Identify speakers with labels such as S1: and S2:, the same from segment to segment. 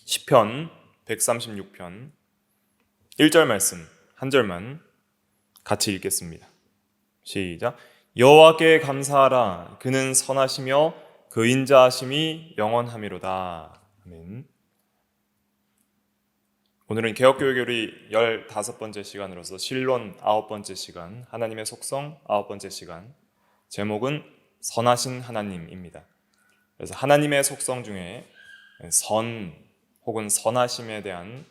S1: 시편 136편 1절 말씀 한 절만 같이 읽겠습니다. 시작. 여호와께 감사하라. 그는 선하시며 그 인자하심이 영원하미로다. 아멘. 오늘은 개혁교회교리 15번째 시간으로서 신론 9번째 시간, 하나님의 속성 9번째 시간, 제목은 선하신 하나님입니다. 그래서 하나님의 속성 중에 선 혹은 선하심에 대한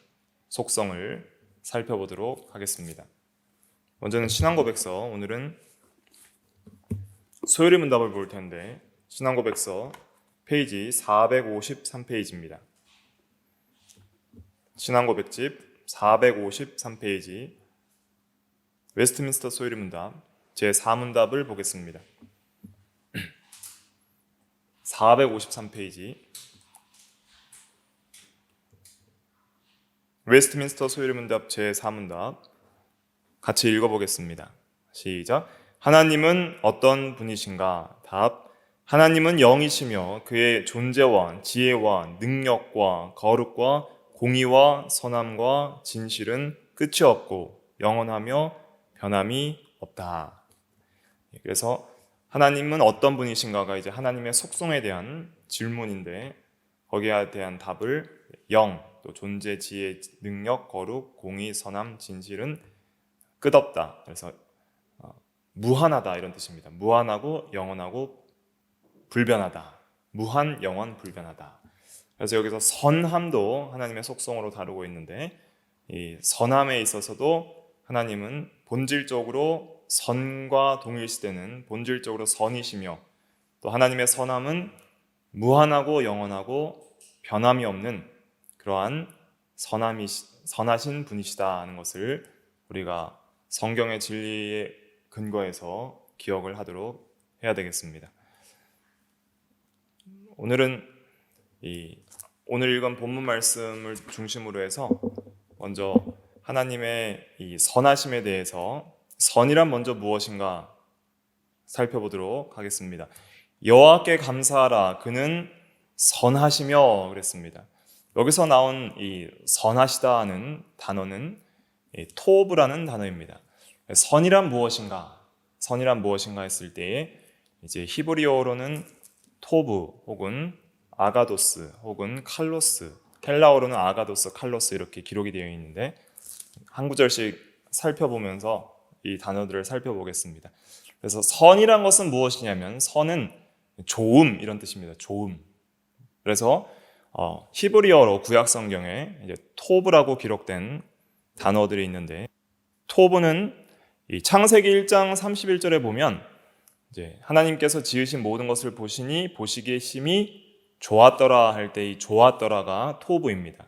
S1: 속성을 살펴보도록 하겠습니다. 먼저는 신앙고백서, 오늘은 소요리 문답을 볼 텐데 신앙고백서 페이지 453페이지입니다. 신앙고백집 453페이지 웨스트민스터 소요리 문답 제4문답을 보겠습니다. 453페이지 웨스트민스터 소요리 문답 제4문답 같이 읽어보겠습니다. 시작. 하나님은 어떤 분이신가? 답. 하나님은 영이시며 그의 존재와 지혜와 능력과 거룩과 공의와 선함과 진실은 끝이 없고 영원하며 변함이 없다. 그래서 하나님은 어떤 분이신가가 이제 하나님의 속성에 대한 질문인데, 거기에 대한 답을 영, 또 존재, 지혜, 능력, 거룩, 공의, 선함, 진실은 끝없다. 그래서 무한하다 이런 뜻입니다. 무한하고 영원하고 불변하다. 무한, 영원, 불변하다. 그래서 여기서 선함도 하나님의 속성으로 다루고 있는데, 이 선함에 있어서도 하나님은 본질적으로 선과 동일시되는 본질적으로 선이시며, 또 하나님의 선함은 무한하고 영원하고 변함이 없는 그러한 선하신 분이시다 하는 것을 우리가 성경의 진리에 근거해서 기억을 하도록 해야 되겠습니다. 오늘은 오늘 읽은 본문 말씀을 중심으로 해서 먼저 하나님의 이 선하심에 대해서, 선이란 먼저 무엇인가 살펴보도록 하겠습니다. 여호와께 감사하라. 그는 선하시며 그랬습니다. 여기서 나온 이 선하시다는 단어는 토브라는 단어입니다. 선이란 무엇인가? 선이란 무엇인가 했을 때에 이제 히브리어로는 토브 혹은 아가도스 혹은 칼로스, 헬라어로는 아가도스, 칼로스 이렇게 기록이 되어 있는데, 한 구절씩 살펴보면서 이 단어들을 살펴보겠습니다. 그래서 선이란 것은 무엇이냐면, 선은 좋음 이런 뜻입니다. 좋음. 그래서 히브리어로 구약 성경에 이제 토브라고 기록된 단어들이 있는데, 토브는 이 창세기 1장 31절에 보면 이제 하나님께서 지으신 모든 것을 보시니 보시기에 심히 좋았더라 할 때 이 좋았더라가 토브입니다.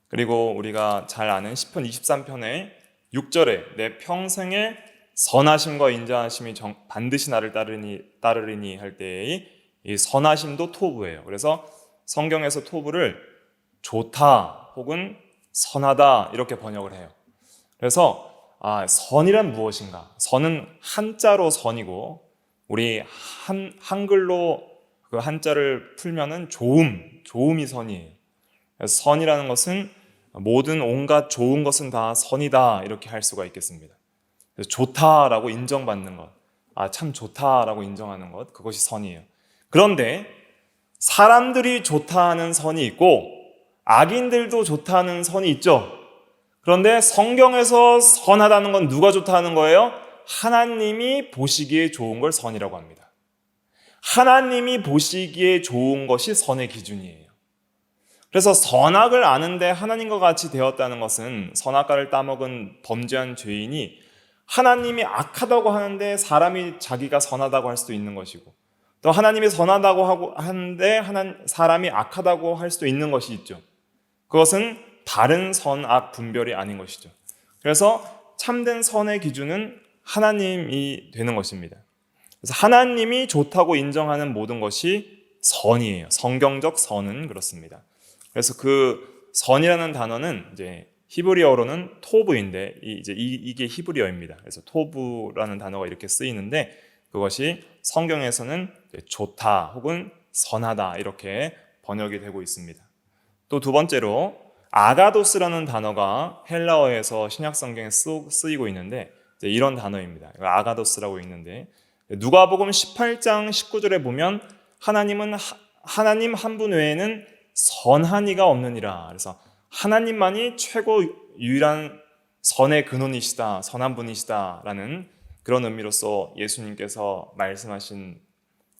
S1: 그리고 우리가 잘 아는 시편 23편의 6절에 내 평생에 선하심과 인자하심이 반드시 나를 따르리니 할 때의 이 선하심도 토브예요. 그래서 성경에서 토브를 좋다 혹은 선하다 이렇게 번역을 해요. 그래서 선이란 무엇인가? 선은 한자로 선이고, 우리 한글로 그 한자를 풀면은 좋음이 선이에요. 그래서 선이라는 것은 모든 온갖 좋은 것은 다 선이다 이렇게 할 수가 있겠습니다. 그래서 좋다라고 인정받는 것, 참 좋다라고 인정하는 것, 그것이 선이에요. 그런데 사람들이 좋다는 선이 있고 악인들도 좋다는 선이 있죠. 그런데 성경에서 선하다는 건 누가 좋다는 거예요? 하나님이 보시기에 좋은 걸 선이라고 합니다. 하나님이 보시기에 좋은 것이 선의 기준이에요. 그래서 선악을 아는데 하나님과 같이 되었다는 것은, 선악과를 따먹은 범죄한 죄인이 하나님이 악하다고 하는데 사람이 자기가 선하다고 할 수도 있는 것이고, 또 하나님이 선하다고 하는데 사람이 악하다고 할 수도 있는 것이 있죠. 그것은 다른 선악 분별이 아닌 것이죠. 그래서 참된 선의 기준은 하나님이 되는 것입니다. 그래서 하나님이 좋다고 인정하는 모든 것이 선이에요. 성경적 선은 그렇습니다. 그래서 그 선이라는 단어는 이제 히브리어로는 토브인데, 이게 히브리어입니다. 그래서 토브라는 단어가 이렇게 쓰이는데, 그것이 성경에서는 좋다 혹은 선하다 이렇게 번역이 되고 있습니다. 또 두 번째로 아가도스라는 단어가 헬라어에서 신약 성경에 쓰이고 있는데 이런 단어입니다. 아가도스라고 있는데 누가복음 18장 19절에 보면 하나님 한 분 외에는 선한 이가 없느니라. 그래서 하나님만이 최고 유일한 선의 근원이시다, 선한 분이시다라는 그런 의미로서 예수님께서 말씀하신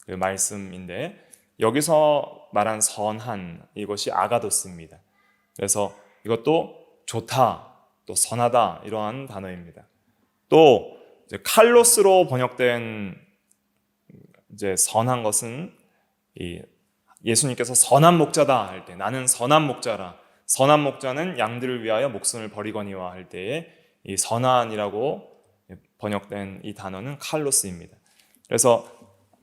S1: 그 말씀인데 여기서 말한 선한 이것이 아가도스입니다. 그래서 이것도 좋다, 또 선하다 이러한 단어입니다. 또 이제 칼로스로 번역된 이제 선한 것은 예수님께서 선한 목자다 할 때 나는 선한 목자라. 선한 목자는 양들을 위하여 목숨을 버리거니와 할 때에 이 선한이라고 번역된 이 단어는 칼로스입니다. 그래서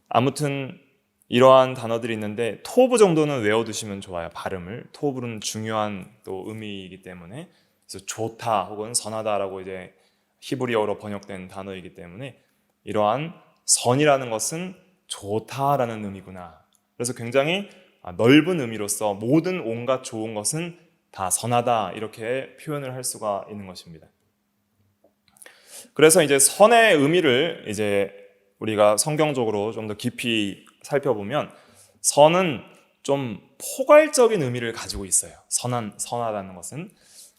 S1: 아무튼 이러한 단어들이 있는데 토브 정도는 외워두시면 좋아요. 발음을. 토브는 중요한 또 의미이기 때문에 그래서 좋다 혹은 선하다라고 이제 히브리어로 번역된 단어이기 때문에 이러한 선이라는 것은 좋다라는 의미구나. 그래서 굉장히 넓은 의미로서 모든 온갖 좋은 것은 다 선하다 이렇게 표현을 할 수가 있는 것입니다. 그래서 이제 선의 의미를 이제 우리가 성경적으로 좀 더 깊이 살펴보면 선은 좀 포괄적인 의미를 가지고 있어요. 선하다는 것은.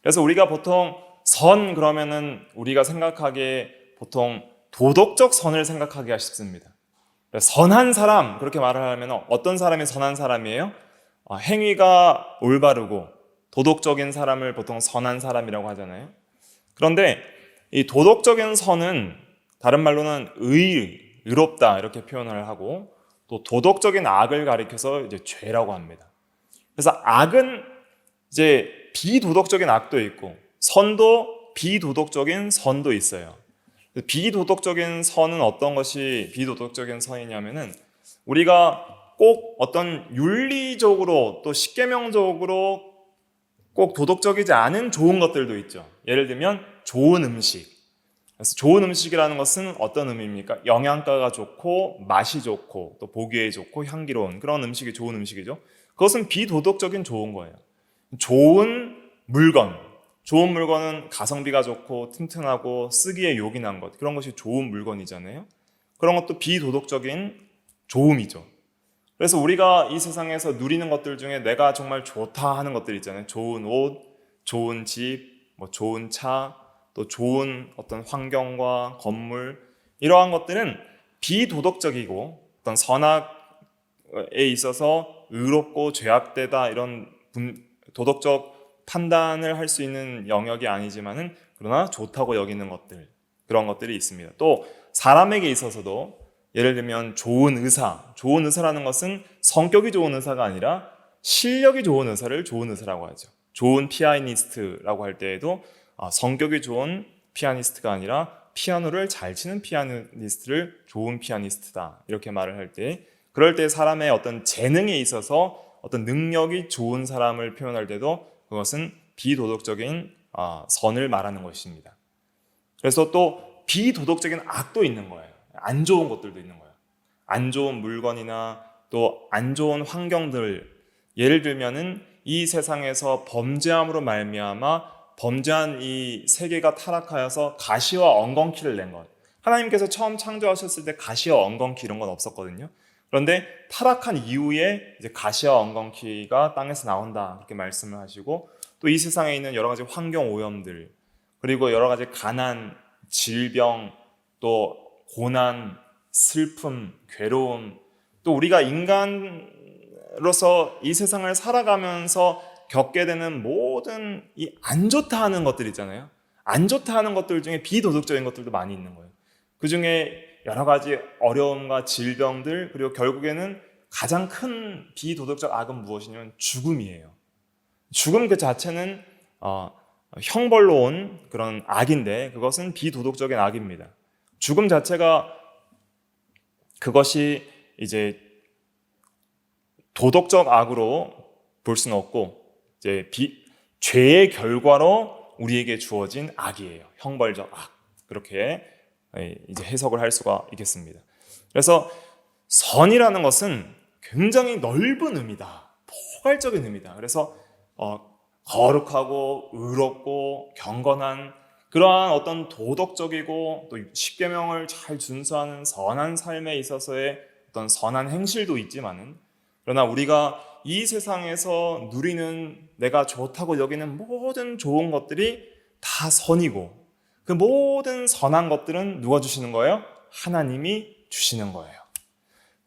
S1: 그래서 우리가 보통 선 그러면은 우리가 생각하기에 보통 도덕적 선을 생각하기가 쉽습니다. 선한 사람 그렇게 말을 하면 어떤 사람이 선한 사람이에요? 행위가 올바르고 도덕적인 사람을 보통 선한 사람이라고 하잖아요. 그런데 이 도덕적인 선은 다른 말로는 의롭다 이렇게 표현을 하고 또 도덕적인 악을 가리켜서 이제 죄라고 합니다. 그래서 악은 이제 비도덕적인 악도 있고 선도 비도덕적인 선도 있어요. 비도덕적인 선은 어떤 것이 비도덕적인 선이냐면은 우리가 꼭 어떤 윤리적으로 또 십계명적으로 꼭 도덕적이지 않은 좋은 것들도 있죠. 예를 들면 좋은 음식. 그래서 좋은 음식이라는 것은 어떤 의미입니까? 영양가가 좋고 맛이 좋고 또 보기에 좋고 향기로운 그런 음식이 좋은 음식이죠. 그것은 비도덕적인 좋은 거예요. 좋은 물건은 가성비가 좋고 튼튼하고 쓰기에 요긴한 것 그런 것이 좋은 물건이잖아요. 그런 것도 비도덕적인 좋음이죠. 그래서 우리가 이 세상에서 누리는 것들 중에 내가 정말 좋다 하는 것들 있잖아요. 좋은 옷, 좋은 집, 좋은 차, 또 좋은 어떤 환경과 건물 이러한 것들은 비도덕적이고 어떤 선악에 있어서 의롭고 죄악되다 이런 도덕적 판단을 할 수 있는 영역이 아니지만은 그러나 좋다고 여기는 것들 그런 것들이 있습니다. 또 사람에게 있어서도 예를 들면 좋은 의사라는 것은 성격이 좋은 의사가 아니라 실력이 좋은 의사를 좋은 의사라고 하죠. 좋은 피아니스트라고 할 때에도 성격이 좋은 피아니스트가 아니라 피아노를 잘 치는 피아니스트를 좋은 피아니스트다 이렇게 말을 할 때 그럴 때 사람의 어떤 재능에 있어서 어떤 능력이 좋은 사람을 표현할 때도 그것은 비도덕적인 선을 말하는 것입니다. 그래서 또 비도덕적인 악도 있는 거예요. 안 좋은 것들도 있는 거예요. 안 좋은 물건이나 또 안 좋은 환경들 예를 들면은 이 세상에서 범죄함으로 말미암아 범죄한 이 세계가 타락하여서 가시와 엉겅퀴를 낸 것. 하나님께서 처음 창조하셨을 때 가시와 엉겅퀴 이런 건 없었거든요. 그런데 타락한 이후에 이제 가시와 엉겅퀴가 땅에서 나온다 그렇게 말씀을 하시고 또 이 세상에 있는 여러 가지 환경 오염들 그리고 여러 가지 가난, 질병, 또 고난, 슬픔, 괴로움 또 우리가 인간으로서 이 세상을 살아가면서 겪게 되는 모든 이 안 좋다 하는 것들 있잖아요. 안 좋다 하는 것들 중에 비도덕적인 것들도 많이 있는 거예요. 그 중에 여러 가지 어려움과 질병들 그리고 결국에는 가장 큰 비도덕적 악은 무엇이냐면 죽음이에요. 죽음 그 자체는 형벌로 온 그런 악인데 그것은 비도덕적인 악입니다. 죽음 자체가 그것이 이제 도덕적 악으로 볼 수는 없고 이제 죄의 결과로 우리에게 주어진 악이에요. 형벌적 악. 그렇게 이제 해석을 할 수가 있겠습니다. 그래서 선이라는 것은 굉장히 넓은 의미다. 포괄적인 의미다. 그래서 거룩하고 의롭고 경건한 그러한 어떤 도덕적이고 또 십계명을 잘 준수하는 선한 삶에 있어서의 어떤 선한 행실도 있지만은, 그러나 우리가 이 세상에서 누리는 내가 좋다고 여기는 모든 좋은 것들이 다 선이고, 그 모든 선한 것들은 누가 주시는 거예요? 하나님이 주시는 거예요.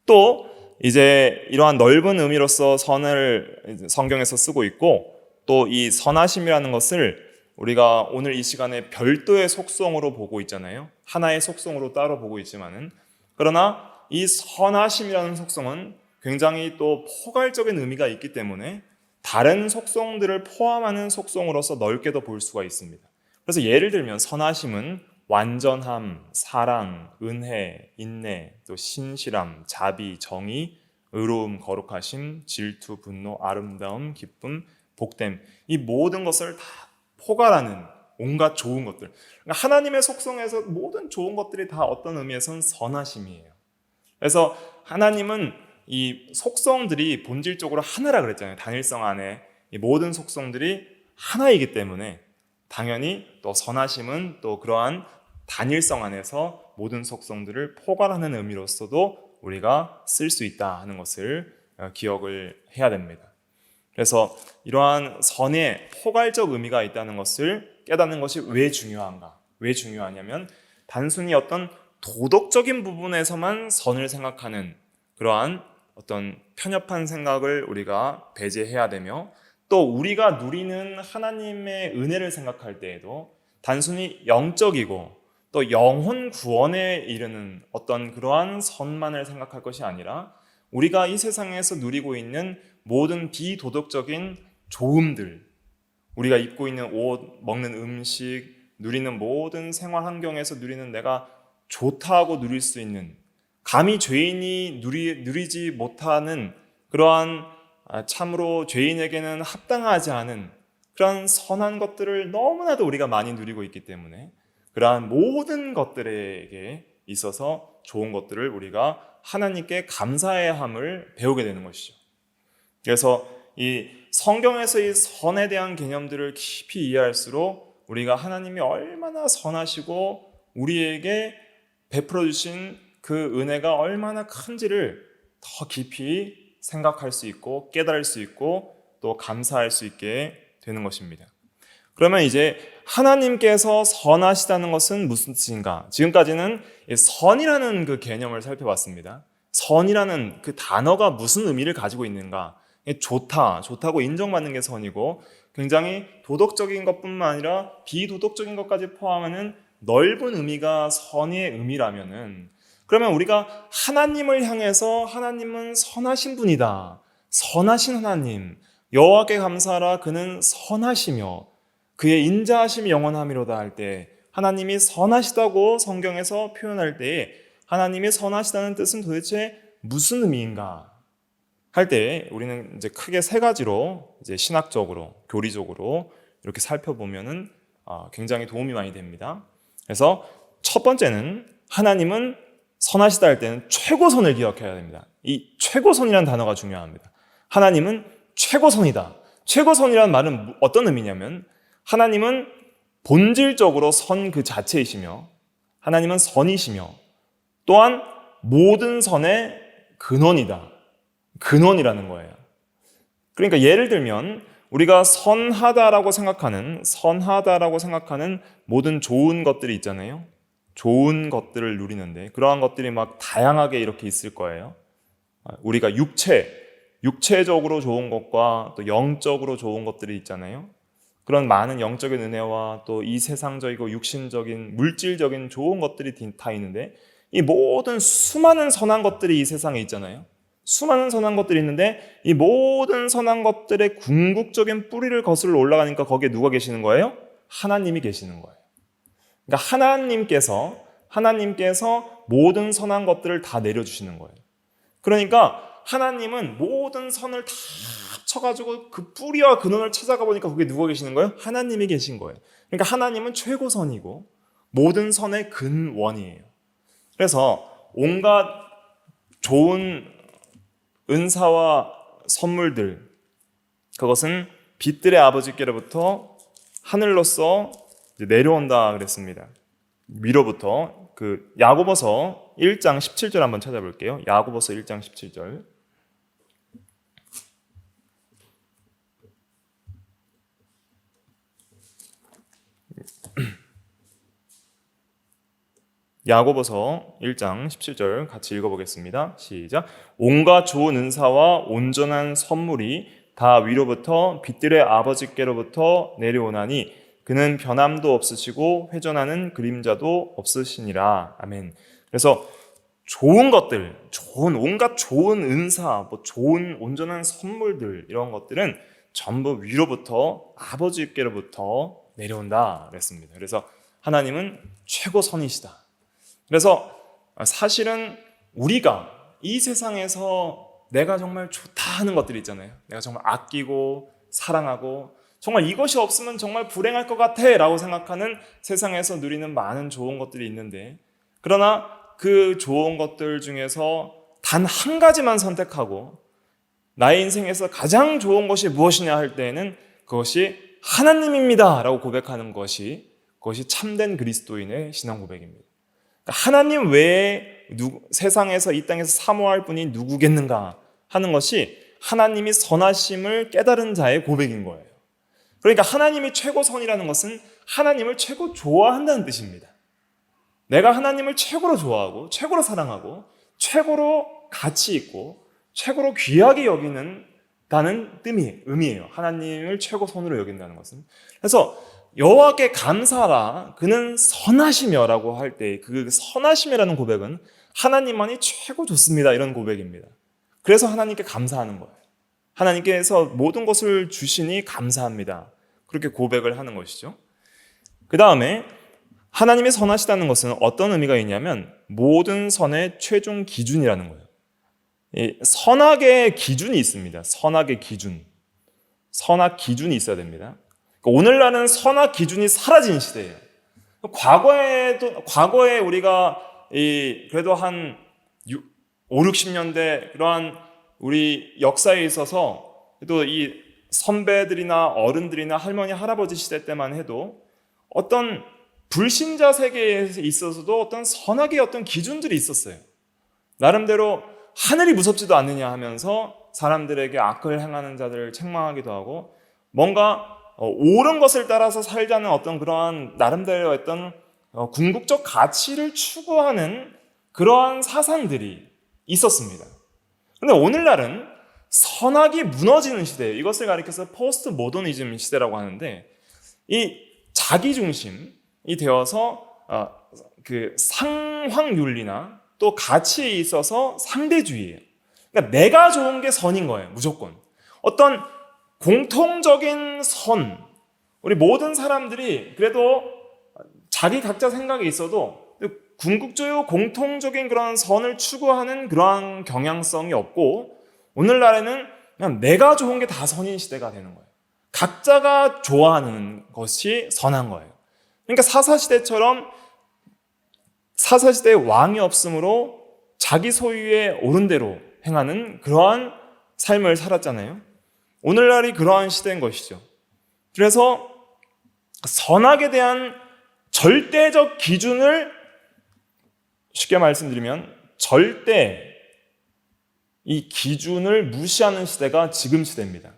S1: 또 이제 이러한 넓은 의미로서 선을 성경에서 쓰고 있고, 또 이 선하심이라는 것을 우리가 오늘 이 시간에 별도의 속성으로 보고 있잖아요. 하나의 속성으로 따로 보고 있지만은, 그러나 이 선하심이라는 속성은 굉장히 또 포괄적인 의미가 있기 때문에 다른 속성들을 포함하는 속성으로서 넓게도 볼 수가 있습니다. 그래서 예를 들면 선하심은 완전함, 사랑, 은혜, 인내, 또 신실함, 자비, 정의, 의로움, 거룩하심, 질투, 분노, 아름다움, 기쁨, 복됨, 이 모든 것을 다 포괄하는 온갖 좋은 것들. 그러니까 하나님의 속성에서 모든 좋은 것들이 다 어떤 의미에서는 선하심이에요. 그래서 하나님은 이 속성들이 본질적으로 하나라 그랬잖아요. 단일성 안에 이 모든 속성들이 하나이기 때문에 당연히 또 선하심은 또 그러한 단일성 안에서 모든 속성들을 포괄하는 의미로서도 우리가 쓸 수 있다 하는 것을 기억을 해야 됩니다. 그래서 이러한 선에 포괄적 의미가 있다는 것을 깨닫는 것이 왜 중요한가? 왜 중요하냐면 단순히 어떤 도덕적인 부분에서만 선을 생각하는 그러한 어떤 편협한 생각을 우리가 배제해야 되며, 또 우리가 누리는 하나님의 은혜를 생각할 때에도 단순히 영적이고 또 영혼 구원에 이르는 어떤 그러한 선만을 생각할 것이 아니라 우리가 이 세상에서 누리고 있는 모든 비도덕적인 좋음들, 우리가 입고 있는 옷, 먹는 음식, 누리는 모든 생활 환경에서 누리는 내가 좋다고 누릴 수 있는, 감히 죄인이 누리지 못하는 그러한 참으로 죄인에게는 합당하지 않은 그런 선한 것들을 너무나도 우리가 많이 누리고 있기 때문에 그러한 모든 것들에게 있어서 좋은 것들을 우리가 하나님께 감사해야 함을 배우게 되는 것이죠. 그래서 이 성경에서 이 선에 대한 개념들을 깊이 이해할수록 우리가 하나님이 얼마나 선하시고 우리에게 베풀어 주신 그 은혜가 얼마나 큰지를 더 깊이 생각할 수 있고 깨달을 수 있고 또 감사할 수 있게 되는 것입니다. 그러면 이제 하나님께서 선하시다는 것은 무슨 뜻인가? 지금까지는 선이라는 그 개념을 살펴봤습니다. 선이라는 그 단어가 무슨 의미를 가지고 있는가? 좋다고 인정받는 게 선이고, 굉장히 도덕적인 것뿐만 아니라 비도덕적인 것까지 포함하는 넓은 의미가 선의 의미라면은, 그러면 우리가 하나님을 향해서 하나님은 선하신 분이다, 선하신 하나님, 여호와께 감사하라 그는 선하시며 그의 인자하심이 영원함이로다 할 때, 하나님이 선하시다고 성경에서 표현할 때에 하나님이 선하시다는 뜻은 도대체 무슨 의미인가 할 때 우리는 이제 크게 세 가지로 이제 신학적으로, 교리적으로 이렇게 살펴보면은 굉장히 도움이 많이 됩니다. 그래서 첫 번째는 하나님은 선하시다 할 때는 최고선을 기억해야 됩니다. 이 최고선이라는 단어가 중요합니다. 하나님은 최고선이다. 최고선이라는 말은 어떤 의미냐면 하나님은 본질적으로 선 그 자체이시며 하나님은 선이시며 또한 모든 선의 근원이다. 근원이라는 거예요. 그러니까 예를 들면 우리가 선하다라고 생각하는 모든 좋은 것들이 있잖아요. 좋은 것들을 누리는데 그러한 것들이 막 다양하게 이렇게 있을 거예요. 우리가 육체적으로 좋은 것과 또 영적으로 좋은 것들이 있잖아요. 그런 많은 영적인 은혜와 또 이 세상적이고 육신적인 물질적인 좋은 것들이 다 있는데, 이 모든 수많은 선한 것들이 이 세상에 있잖아요. 수많은 선한 것들이 있는데 이 모든 선한 것들의 궁극적인 뿌리를 거슬러 올라가니까 거기에 누가 계시는 거예요? 하나님이 계시는 거예요. 그러니까 하나님께서 모든 선한 것들을 다 내려주시는 거예요. 그러니까 하나님은 모든 선을 다 합쳐가지고 그 뿌리와 근원을 찾아가 보니까 거기에 누가 계시는 거예요? 하나님이 계신 거예요. 그러니까 하나님은 최고선이고 모든 선의 근원이에요. 그래서 온갖 좋은 은사와 선물들, 그것은 빛들의 아버지께로부터 하늘로서 이제 내려온다 그랬습니다. 위로부터. 그 야고보서 1장 17절 한번 찾아볼게요. 야고보서 1장 17절. 야고보서 1장 17절 같이 읽어보겠습니다. 시작. 온갖 좋은 은사와 온전한 선물이 다 위로부터 빛들의 아버지께로부터 내려오나니 그는 변함도 없으시고 회전하는 그림자도 없으시니라. 아멘. 그래서 좋은 것들, 온갖 좋은 은사, 좋은 온전한 선물들, 이런 것들은 전부 위로부터 아버지께로부터 내려온다 그랬습니다. 그래서 하나님은 최고선이시다. 그래서 사실은 우리가 이 세상에서 내가 정말 좋다 하는 것들이 있잖아요. 내가 정말 아끼고 사랑하고 정말 이것이 없으면 정말 불행할 것 같아 라고 생각하는 세상에서 누리는 많은 좋은 것들이 있는데, 그러나 그 좋은 것들 중에서 단 한 가지만 선택하고 나의 인생에서 가장 좋은 것이 무엇이냐 할 때에는 그것이 하나님입니다 라고 고백하는 것이, 그것이 참된 그리스도인의 신앙 고백입니다. 하나님 외에 세상에서 이 땅에서 사모할 분이 누구겠는가 하는 것이 하나님이 선하심을 깨달은 자의 고백인 거예요. 그러니까 하나님이 최고선이라는 것은 하나님을 최고 좋아한다는 뜻입니다. 내가 하나님을 최고로 좋아하고 최고로 사랑하고 최고로 가치 있고 최고로 귀하게 여기는다는 의미예요. 하나님을 최고선으로 여긴다는 것은. 그래서 여호와께 감사하라 그는 선하시며라고 할 때 그 선하심이라는 고백은 하나님만이 최고 좋습니다 이런 고백입니다. 그래서 하나님께 감사하는 거예요. 하나님께서 모든 것을 주시니 감사합니다. 그렇게 고백을 하는 것이죠. 그 다음에 하나님이 선하시다는 것은 어떤 의미가 있냐면 모든 선의 최종 기준이라는 거예요. 선악의 기준이 있습니다. 선악의 기준. 선악 기준이 있어야 됩니다. 오늘날은 선악 기준이 사라진 시대예요. 과거에 우리가 그래도 한 5, 60년대 그러한 우리 역사에 있어서 또 이 선배들이나 어른들이나 할머니, 할아버지 시대 때만 해도 어떤 불신자 세계에 있어서도 어떤 선악의 어떤 기준들이 있었어요. 나름대로 하늘이 무섭지도 않느냐 하면서 사람들에게 악을 행하는 자들을 책망하기도 하고 뭔가 옳은 것을 따라서 살자는 어떤 그러한 나름대로 어떤 궁극적 가치를 추구하는 그러한 사상들이 있었습니다. 그런데 오늘날은 선악이 무너지는 시대예요. 이것을 가리켜서 포스트 모더니즘 시대라고 하는데 이 자기중심이 되어서 그 상황윤리나 또 가치에 있어서 상대주의예요. 그러니까 내가 좋은 게 선인 거예요. 무조건. 어떤 공통적인 선, 우리 모든 사람들이 그래도 자기 각자 생각이 있어도 궁극적이고 공통적인 그런 선을 추구하는 그러한 경향성이 없고 오늘날에는 그냥 내가 좋은 게 다 선인 시대가 되는 거예요. 각자가 좋아하는 것이 선한 거예요. 그러니까 사사시대처럼 사사시대에 왕이 없으므로 자기 소유의 옳은 대로 행하는 그러한 삶을 살았잖아요. 오늘날이 그러한 시대인 것이죠. 그래서 선악에 대한 절대적 기준을 쉽게 말씀드리면 절대 이 기준을 무시하는 시대가 지금 시대입니다.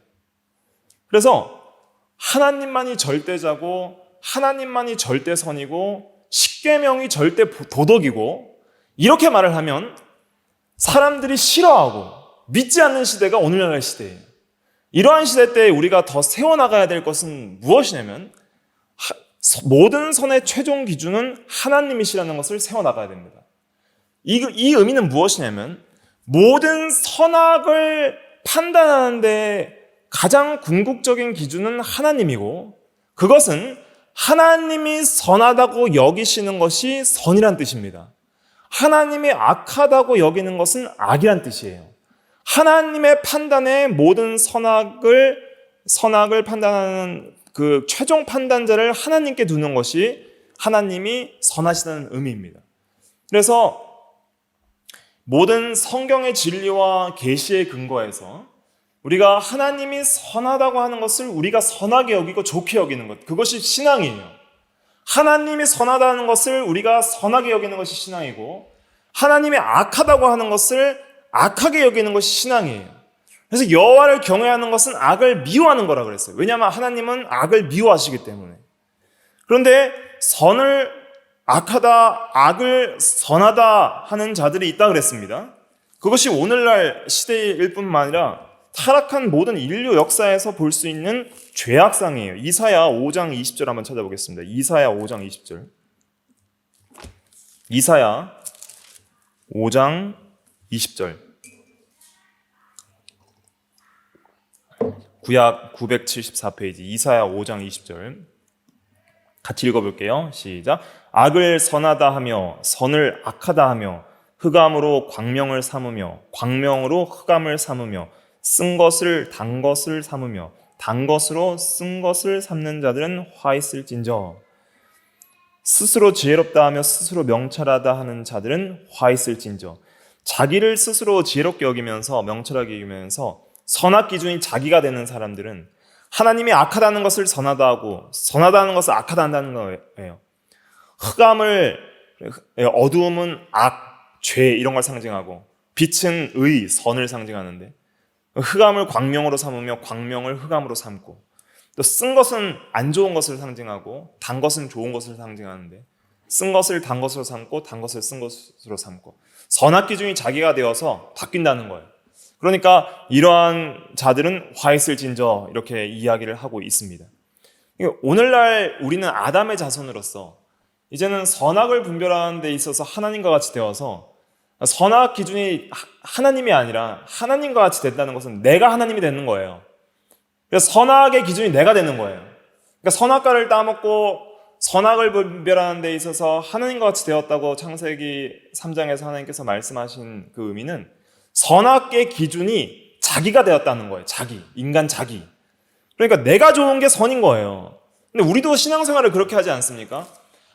S1: 그래서 하나님만이 절대자고 하나님만이 절대선이고 십계명이 절대 도덕이고 이렇게 말을 하면 사람들이 싫어하고 믿지 않는 시대가 오늘날의 시대예요. 이러한 시대 때 우리가 더 세워나가야 될 것은 무엇이냐면 모든 선의 최종 기준은 하나님이시라는 것을 세워나가야 됩니다. 이 의미는 무엇이냐면 모든 선악을 판단하는데 가장 궁극적인 기준은 하나님이고 그것은 하나님이 선하다고 여기시는 것이 선이란 뜻입니다. 하나님이 악하다고 여기는 것은 악이란 뜻이에요. 하나님의 판단에 모든 선악을 판단하는 그 최종 판단자를 하나님께 두는 것이 하나님이 선하시다는 의미입니다. 그래서 모든 성경의 진리와 계시에 근거해서 우리가 하나님이 선하다고 하는 것을 우리가 선하게 여기고 좋게 여기는 것, 그것이 신앙이에요. 하나님이 선하다는 것을 우리가 선하게 여기는 것이 신앙이고, 하나님이 악하다고 하는 것을 악하게 여기는 것이 신앙이에요. 그래서 여호와를 경외하는 것은 악을 미워하는 거라 그랬어요. 왜냐하면 하나님은 악을 미워하시기 때문에. 그런데 선을 악하다, 악을 선하다 하는 자들이 있다 그랬습니다. 그것이 오늘날 시대일 뿐만 아니라 타락한 모든 인류 역사에서 볼 수 있는 죄악상이에요. 이사야 5장 20절 한번 찾아보겠습니다. 이사야 5장 20절. 이사야 5장 20절. 구약 974페이지 이사야 5장 20절. 같이 읽어볼게요. 시작. 악을 선하다 하며 선을 악하다 하며 흑암으로 광명을 삼으며 광명으로 흑암을 삼으며 쓴 것을 단 것을 삼으며 단 것으로 쓴 것을 삼는 자들은 화 있을진저. 스스로 지혜롭다 하며 스스로 명철하다 하는 자들은 화 있을진저. 자기를 스스로 지혜롭게 여기면서 명철하게 여기면서 선악 기준이 자기가 되는 사람들은 하나님이 악하다는 것을 선하다 하고 선하다는 것을 악하다 한다는 거예요. 흑암을, 어두움은 악, 죄 이런 걸 상징하고 빛은 의, 선을 상징하는데 흑암을 광명으로 삼으며 광명을 흑암으로 삼고, 또 쓴 것은 안 좋은 것을 상징하고 단 것은 좋은 것을 상징하는데 쓴 것을 단 것으로 삼고 단 것을 쓴 것으로 삼고, 선악 기준이 자기가 되어서 바뀐다는 거예요. 그러니까 이러한 자들은 화 있을진저 이렇게 이야기를 하고 있습니다. 오늘날 우리는 아담의 자손으로서 이제는 선악을 분별하는 데 있어서 하나님과 같이 되어서 선악 기준이 하나님이 아니라 하나님과 같이 된다는 것은 내가 하나님이 되는 거예요. 그래서 선악의 기준이 내가 되는 거예요. 그러니까 선악과를 따먹고 선악을 분별하는 데 있어서 하나님과 같이 되었다고 창세기 3장에서 하나님께서 말씀하신 그 의미는 선악의 기준이 자기가 되었다는 거예요. 자기, 인간 자기. 그러니까 내가 좋은 게 선인 거예요. 근데 우리도 신앙생활을 그렇게 하지 않습니까?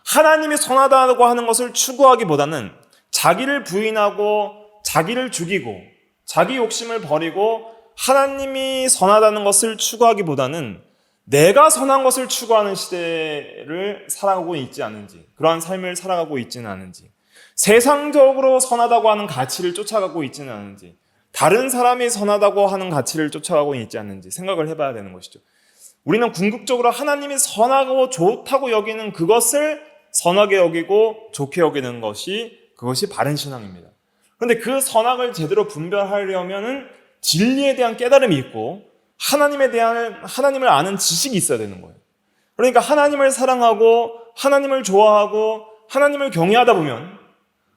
S1: 하나님이 선하다고 하는 것을 추구하기보다는 자기를 부인하고 자기를 죽이고 자기 욕심을 버리고 하나님이 선하다는 것을 추구하기보다는 내가 선한 것을 추구하는 시대를 살아가고 있지 않은지, 그러한 삶을 살아가고 있지는 않은지, 세상적으로 선하다고 하는 가치를 쫓아가고 있지는 않은지, 다른 사람이 선하다고 하는 가치를 쫓아가고 있지 않는지 생각을 해봐야 되는 것이죠. 우리는 궁극적으로 하나님이 선하고 좋다고 여기는 그것을 선하게 여기고 좋게 여기는 그것이 바른 신앙입니다. 그런데 그 선악을 제대로 분별하려면은 진리에 대한 깨달음이 있고 하나님을 아는 지식이 있어야 되는 거예요. 그러니까 하나님을 사랑하고 하나님을 좋아하고 하나님을 경외하다 보면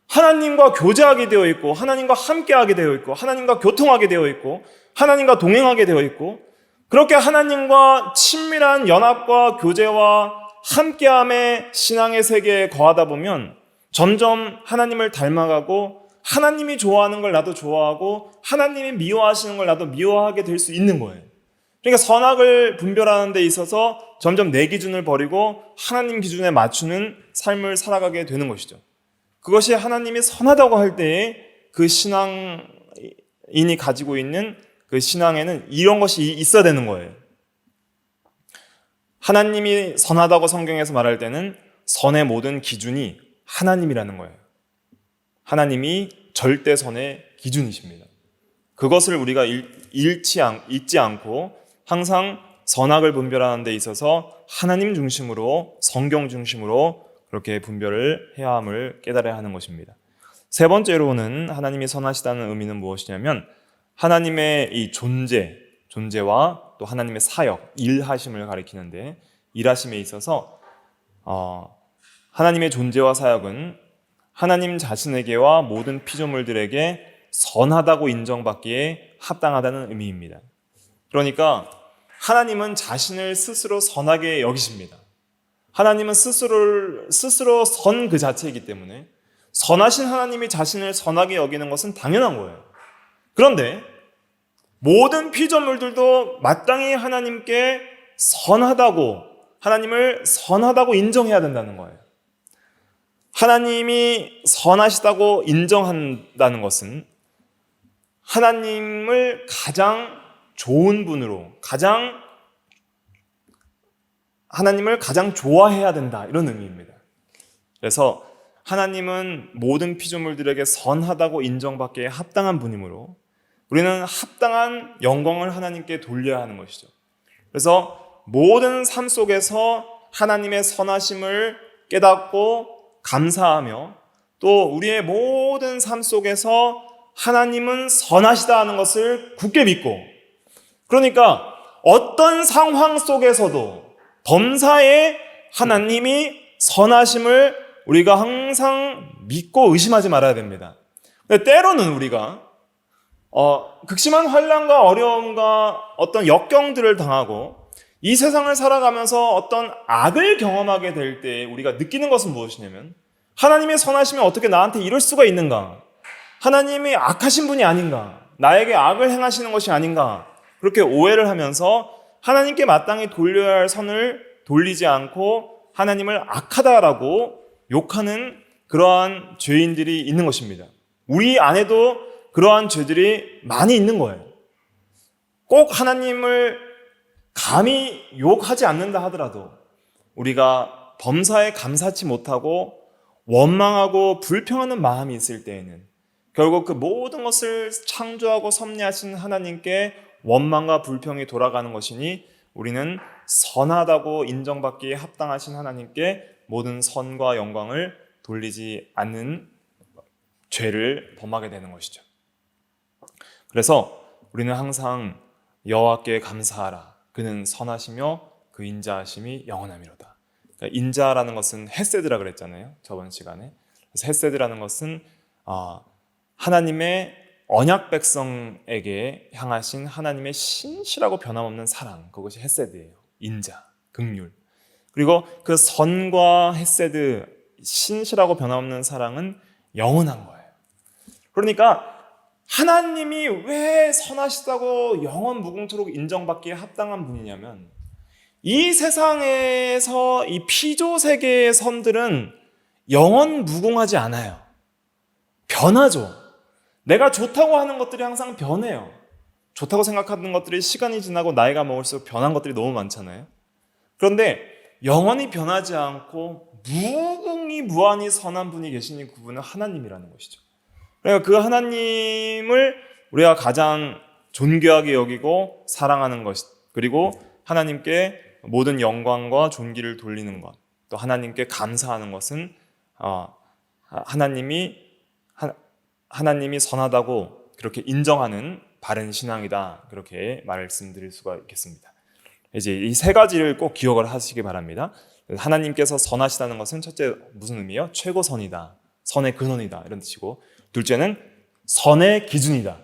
S1: 하나님과 교제하게 되어 있고 하나님과 함께하게 되어 있고 하나님과 교통하게 되어 있고 하나님과 동행하게 되어 있고, 그렇게 하나님과 친밀한 연합과 교제와 함께함의 신앙의 세계에 거하다 보면 점점 하나님을 닮아가고 하나님이 좋아하는 걸 나도 좋아하고 하나님이 미워하시는 걸 나도 미워하게 될 수 있는 거예요. 그러니까 선악을 분별하는 데 있어서 점점 내 기준을 버리고 하나님 기준에 맞추는 삶을 살아가게 되는 것이죠. 그것이 하나님이 선하다고 할 때에 그 신앙인이 가지고 있는 그 신앙에는 이런 것이 있어야 되는 거예요. 하나님이 선하다고 성경에서 말할 때는 선의 모든 기준이 하나님이라는 거예요. 하나님이 절대선의 기준이십니다. 그것을 우리가 잊지 않고 항상 선악을 분별하는 데 있어서 하나님 중심으로, 성경 중심으로 그렇게 분별을 해야 함을 깨달아야 하는 것입니다. 세 번째로는 하나님이 선하시다는 의미는 무엇이냐면 하나님의 이 존재와 또 하나님의 사역, 일하심을 가리키는데, 일하심에 있어서 하나님의 존재와 사역은 하나님 자신에게와 모든 피조물들에게 선하다고 인정받기에 합당하다는 의미입니다. 그러니까 하나님은 자신을 스스로 선하게 여기십니다. 하나님은 스스로 선 그 자체이기 때문에 선하신 하나님이 자신을 선하게 여기는 것은 당연한 거예요. 그런데 모든 피조물들도 마땅히 하나님께 하나님을 선하다고 인정해야 된다는 거예요. 하나님이 선하시다고 인정한다는 것은 하나님을 가장 좋은 분으로, 하나님을 가장 좋아해야 된다, 이런 의미입니다. 그래서 하나님은 모든 피조물들에게 선하다고 인정받기에 합당한 분이므로 우리는 합당한 영광을 하나님께 돌려야 하는 것이죠. 그래서 모든 삶 속에서 하나님의 선하심을 깨닫고 감사하며, 또 우리의 모든 삶 속에서 하나님은 선하시다 하는 것을 굳게 믿고, 그러니까 어떤 상황 속에서도 범사에 하나님이 선하심을 우리가 항상 믿고 의심하지 말아야 됩니다. 근데 때로는 우리가 극심한 환난과 어려움과 어떤 역경들을 당하고 이 세상을 살아가면서 어떤 악을 경험하게 될 때 우리가 느끼는 것은 무엇이냐면, 하나님의 선하심이 어떻게 나한테 이럴 수가 있는가? 하나님이 악하신 분이 아닌가? 나에게 악을 행하시는 것이 아닌가? 그렇게 오해를 하면서 하나님께 마땅히 돌려야 할 선을 돌리지 않고 하나님을 악하다라고 욕하는 그러한 죄인들이 있는 것입니다. 우리 안에도 그러한 죄들이 많이 있는 거예요. 꼭 하나님을 감히 욕하지 않는다 하더라도 우리가 범사에 감사치 못하고 원망하고 불평하는 마음이 있을 때에는 결국 그 모든 것을 창조하고 섭리하신 하나님께 원망과 불평이 돌아가는 것이니, 우리는 선하다고 인정받기에 합당하신 하나님께 모든 선과 영광을 돌리지 않는 죄를 범하게 되는 것이죠. 그래서 우리는 항상 여호와께 감사하라. 그는 선하시며 그 인자하심이 영원하미로다. 그러니까 인자라는 것은 헤세드라 그랬잖아요, 저번 시간에. 그래서 헤세드라는 것은 하나님의 언약 백성에게 향하신 하나님의 신실하고 변함없는 사랑, 그것이 헤세드예요. 인자, 긍휼. 그리고 그 선과 헤세드, 신실하고 변함없는 사랑은 영원한 거예요. 그러니까 하나님이 왜 선하시다고 영원 무궁토록 인정받기에 합당한 분이냐면, 이 세상에서 이 피조 세계의 선들은 영원 무궁하지 않아요. 변하죠. 내가 좋다고 하는 것들이 항상 변해요. 좋다고 생각하는 것들이 시간이 지나고 나이가 먹을수록 변한 것들이 너무 많잖아요. 그런데 영원히 변하지 않고 무궁히 무한히 선한 분이 계시니 그분은 하나님이라는 것이죠. 그러니까 그 하나님을 우리가 가장 존귀하게 여기고 사랑하는 것, 그리고 하나님께 모든 영광과 존귀를 돌리는 것, 또 하나님께 감사하는 것은 하나님이 선하다고 그렇게 인정하는 바른 신앙이다, 그렇게 말씀드릴 수가 있겠습니다. 이제 이 세 가지를 꼭 기억을 하시기 바랍니다. 하나님께서 선하시다는 것은 첫째 무슨 의미예요? 최고선이다, 선의 근원이다, 이런 뜻이고, 둘째는 선의 기준이다,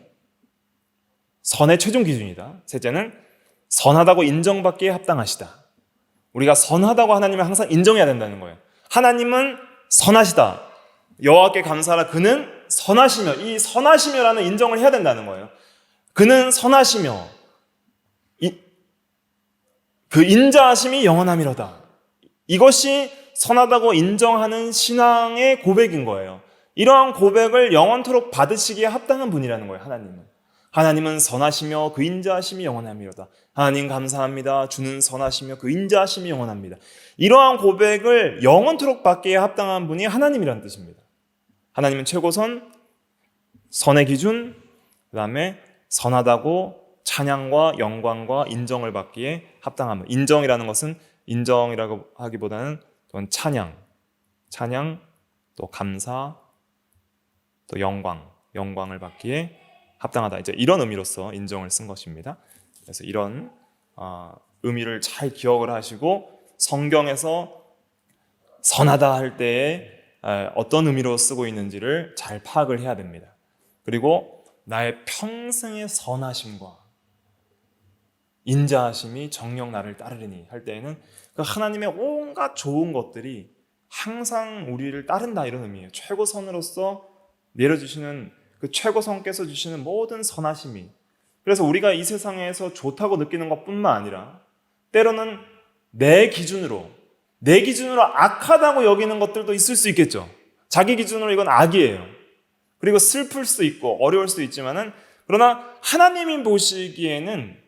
S1: 선의 최종 기준이다. 셋째는 선하다고 인정받기에 합당하시다. 우리가 선하다고 하나님을 항상 인정해야 된다는 거예요. 하나님은 선하시다, 여호와께 감사하라, 그는 선하시며, 이 선하시며라는 인정을 해야 된다는 거예요. 그는 선하시며 그 인자하심이 영원하미로다. 이것이 선하다고 인정하는 신앙의 고백인 거예요. 이러한 고백을 영원토록 받으시기에 합당한 분이라는 거예요. 하나님은 선하시며 그 인자하심이 영원하미로다. 하나님 감사합니다. 주는 선하시며 그 인자하심이 영원합니다. 이러한 고백을 영원토록 받기에 합당한 분이 하나님이라는 뜻입니다. 하나님은 최고선, 선의 기준, 그 다음에 선하다고 찬양과 영광과 인정을 받기에 합당함. 인정이라는 것은, 인정이라고 하기보다는 찬양, 또 감사, 또 영광을 받기에 합당하다. 이제 이런 의미로서 인정을 쓴 것입니다. 그래서 이런 의미를 잘 기억을 하시고 성경에서 선하다 할 때에 어떤 의미로 쓰고 있는지를 잘 파악을 해야 됩니다. 그리고 나의 평생의 선하심과 인자하심이 정녕 나를 따르리니 할 때에는 그 하나님의 온갖 좋은 것들이 항상 우리를 따른다, 이런 의미예요. 최고선으로서 내려주시는 그 최고선께서 주시는 모든 선하심이, 그래서 우리가 이 세상에서 좋다고 느끼는 것뿐만 아니라 때로는 내 기준으로 악하다고 여기는 것들도 있을 수 있겠죠. 자기 기준으로 이건 악이에요. 그리고 슬플 수 있고 어려울 수 있지만은, 그러나 하나님이 보시기에는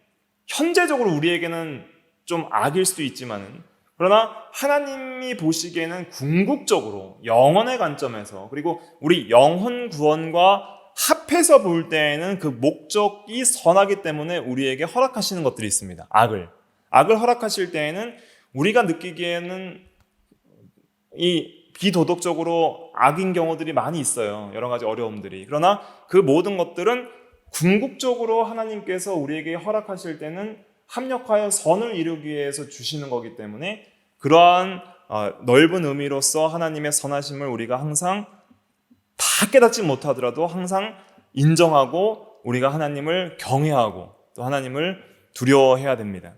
S1: 현재적으로 우리에게는 좀 악일 수도 있지만은, 그러나 하나님이 보시기에는 궁극적으로 영원의 관점에서, 그리고 우리 영혼 구원과 합해서 볼 때에는 그 목적이 선하기 때문에 우리에게 허락하시는 것들이 있습니다. 악을 허락하실 때에는 우리가 느끼기에는 이 비도덕적으로 악인 경우들이 많이 있어요. 여러 가지 어려움들이. 그러나 그 모든 것들은 궁극적으로 하나님께서 우리에게 허락하실 때는 합력하여 선을 이루기 위해서 주시는 거기 때문에, 그러한 넓은 의미로서 하나님의 선하심을 우리가 항상 다 깨닫지 못하더라도 항상 인정하고, 우리가 하나님을 경외하고 또 하나님을 두려워해야 됩니다.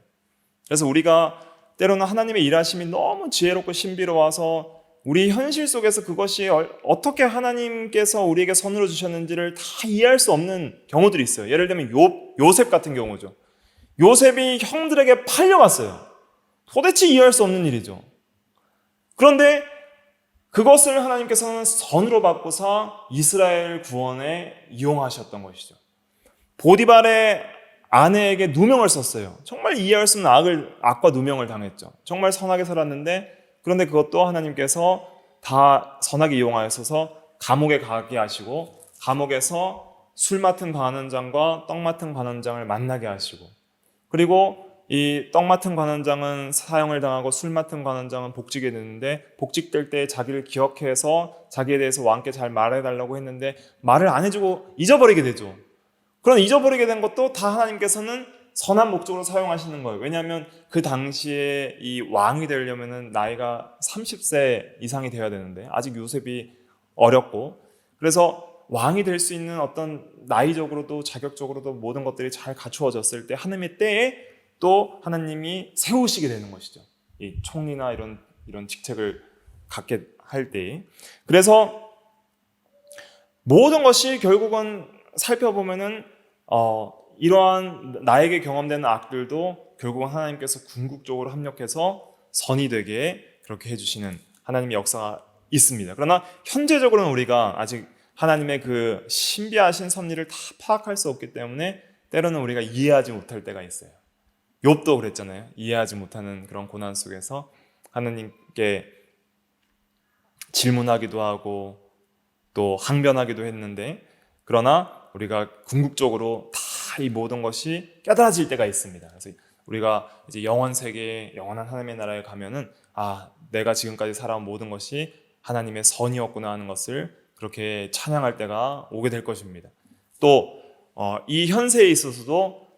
S1: 그래서 우리가 때로는 하나님의 일하심이 너무 지혜롭고 신비로워서 우리 현실 속에서 그것이 어떻게 하나님께서 우리에게 선으로 주셨는지를 다 이해할 수 없는 경우들이 있어요. 예를 들면 요셉 같은 경우죠. 요셉이 형들에게 팔려갔어요. 도대체 이해할 수 없는 일이죠. 그런데 그것을 하나님께서는 선으로 바꾸사 이스라엘 구원에 이용하셨던 것이죠. 보디발의 아내에게 누명을 썼어요. 정말 이해할 수 없는 악과 누명을 당했죠. 정말 선하게 살았는데, 그런데 그것도 하나님께서 다 선하게 이용하셔서 감옥에 가게 하시고, 감옥에서 술 맡은 관원장과 떡 맡은 관원장을 만나게 하시고, 그리고 이 떡 맡은 관원장은 사형을 당하고 술 맡은 관원장은 복직이 됐는데, 복직될 때 자기를 기억해서 자기에 대해서 왕께 잘 말해달라고 했는데 말을 안 해주고 잊어버리게 되죠. 그런 잊어버리게 된 것도 다 하나님께서는 선한 목적으로 사용하시는 거예요. 왜냐하면 그 당시에 이 왕이 되려면 나이가 30세 이상이 되어야 되는데 아직 요셉이 어렸고, 그래서 왕이 될 수 있는 어떤 나이적으로도 자격적으로도 모든 것들이 잘 갖추어졌을 때 하나님의 때에 또 하나님이 세우시게 되는 것이죠. 이 총리나 이런 직책을 갖게 할 때. 그래서 모든 것이 결국은 살펴보면은 이러한 나에게 경험되는 악들도 결국은 하나님께서 궁극적으로 합력해서 선이 되게 그렇게 해주시는 하나님의 역사가 있습니다. 그러나 현재적으로는 우리가 아직 하나님의 그 신비하신 섭리를 다 파악할 수 없기 때문에 때로는 우리가 이해하지 못할 때가 있어요. 욥도 그랬잖아요. 이해하지 못하는 그런 고난 속에서 하나님께 질문하기도 하고 또 항변하기도 했는데, 그러나 우리가 궁극적으로 다 이 모든 것이 깨달아질 때가 있습니다. 그래서 우리가 이제 영원 세계에, 영원한 하나님의 나라에 가면은 내가 지금까지 살아온 모든 것이 하나님의 선이었구나 하는 것을 그렇게 찬양할 때가 오게 될 것입니다. 또 이 현세에 있어서도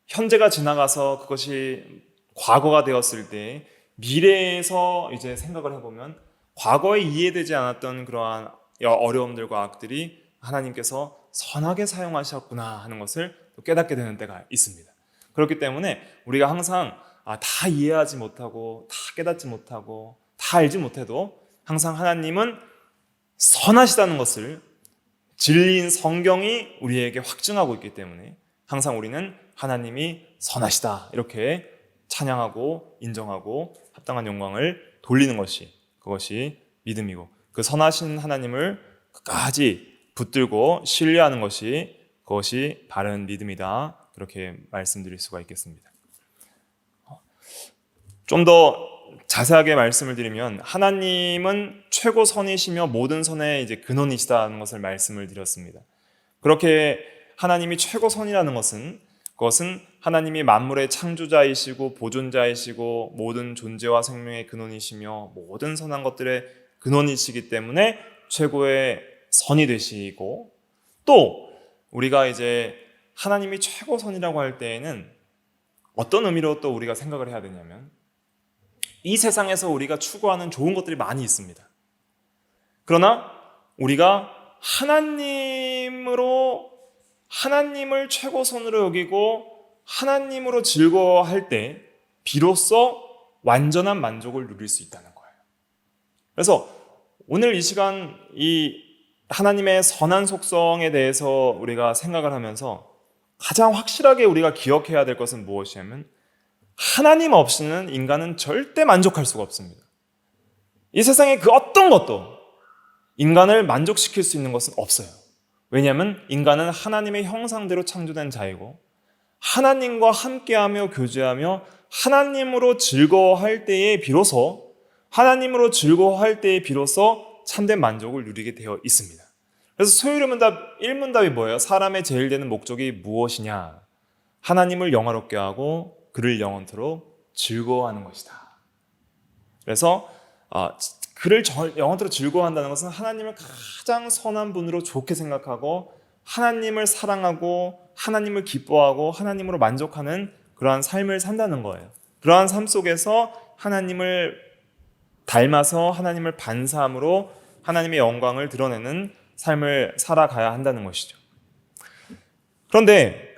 S1: 현재가 지나가서 그것이 과거가 되었을 때 미래에서 이제 생각을 해보면 과거에 이해되지 않았던 그러한 어려움들과 악들이 하나님께서 선하게 사용하셨구나 하는 것을 또 깨닫게 되는 때가 있습니다. 그렇기 때문에 우리가 항상 다 이해하지 못하고 다 깨닫지 못하고 다 알지 못해도 항상 하나님은 선하시다는 것을 진리인 성경이 우리에게 확증하고 있기 때문에 항상 우리는 하나님이 선하시다 이렇게 찬양하고 인정하고 합당한 영광을 돌리는 것이, 그것이 믿음이고, 그 선하신 하나님을 끝까지 붙들고 신뢰하는 것이, 그것이 바른 믿음이다, 그렇게 말씀드릴 수가 있겠습니다. 좀 더 자세하게 말씀을 드리면 하나님은 최고 선이시며 모든 선의 이제 근원이시다는 것을 말씀을 드렸습니다. 그렇게 하나님이 최고 선이라는 것은, 그것은 하나님이 만물의 창조자이시고 보존자이시고 모든 존재와 생명의 근원이시며 모든 선한 것들의 근원이시기 때문에 최고의 선이 되시고, 또 우리가 이제 하나님이 최고 선이라고 할 때에는 어떤 의미로 또 우리가 생각을 해야 되냐면, 이 세상에서 우리가 추구하는 좋은 것들이 많이 있습니다. 그러나 우리가 하나님을 최고선으로 여기고 하나님으로 즐거워할 때 비로소 완전한 만족을 누릴 수 있다는 거예요. 그래서 오늘 이 시간 이 하나님의 선한 속성에 대해서 우리가 생각을 하면서 가장 확실하게 우리가 기억해야 될 것은 무엇이냐면, 하나님 없이는 인간은 절대 만족할 수가 없습니다. 이 세상에 그 어떤 것도 인간을 만족시킬 수 있는 것은 없어요. 왜냐하면 인간은 하나님의 형상대로 창조된 자이고 하나님과 함께하며 교제하며 하나님으로 즐거워할 때에 비로소 참된 만족을 누리게 되어 있습니다. 그래서 소요리문답 1문답이 뭐예요? 사람의 제일 되는 목적이 무엇이냐? 하나님을 영화롭게 하고 그를 영원토록 즐거워하는 것이다. 그래서 그를 영원토록 즐거워한다는 것은 하나님을 가장 선한 분으로 좋게 생각하고 하나님을 사랑하고 하나님을 기뻐하고 하나님으로 만족하는 그러한 삶을 산다는 거예요. 그러한 삶 속에서 하나님을 닮아서 하나님을 반사함으로 하나님의 영광을 드러내는 삶을 살아가야 한다는 것이죠. 그런데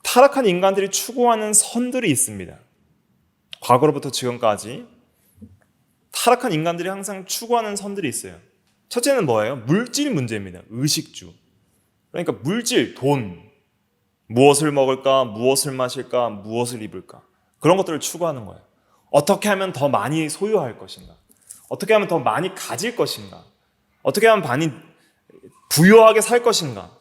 S1: 타락한 인간들이 추구하는 선들이 있습니다. 과거로부터 지금까지 타락한 인간들이 항상 추구하는 선들이 있어요. 첫째는 뭐예요? 물질 문제입니다. 의식주. 그러니까 물질, 돈, 무엇을 먹을까, 무엇을 마실까, 무엇을 입을까, 그런 것들을 추구하는 거예요. 어떻게 하면 더 많이 소유할 것인가, 어떻게 하면 더 많이 가질 것인가, 어떻게 하면 많이 부유하게 살 것인가,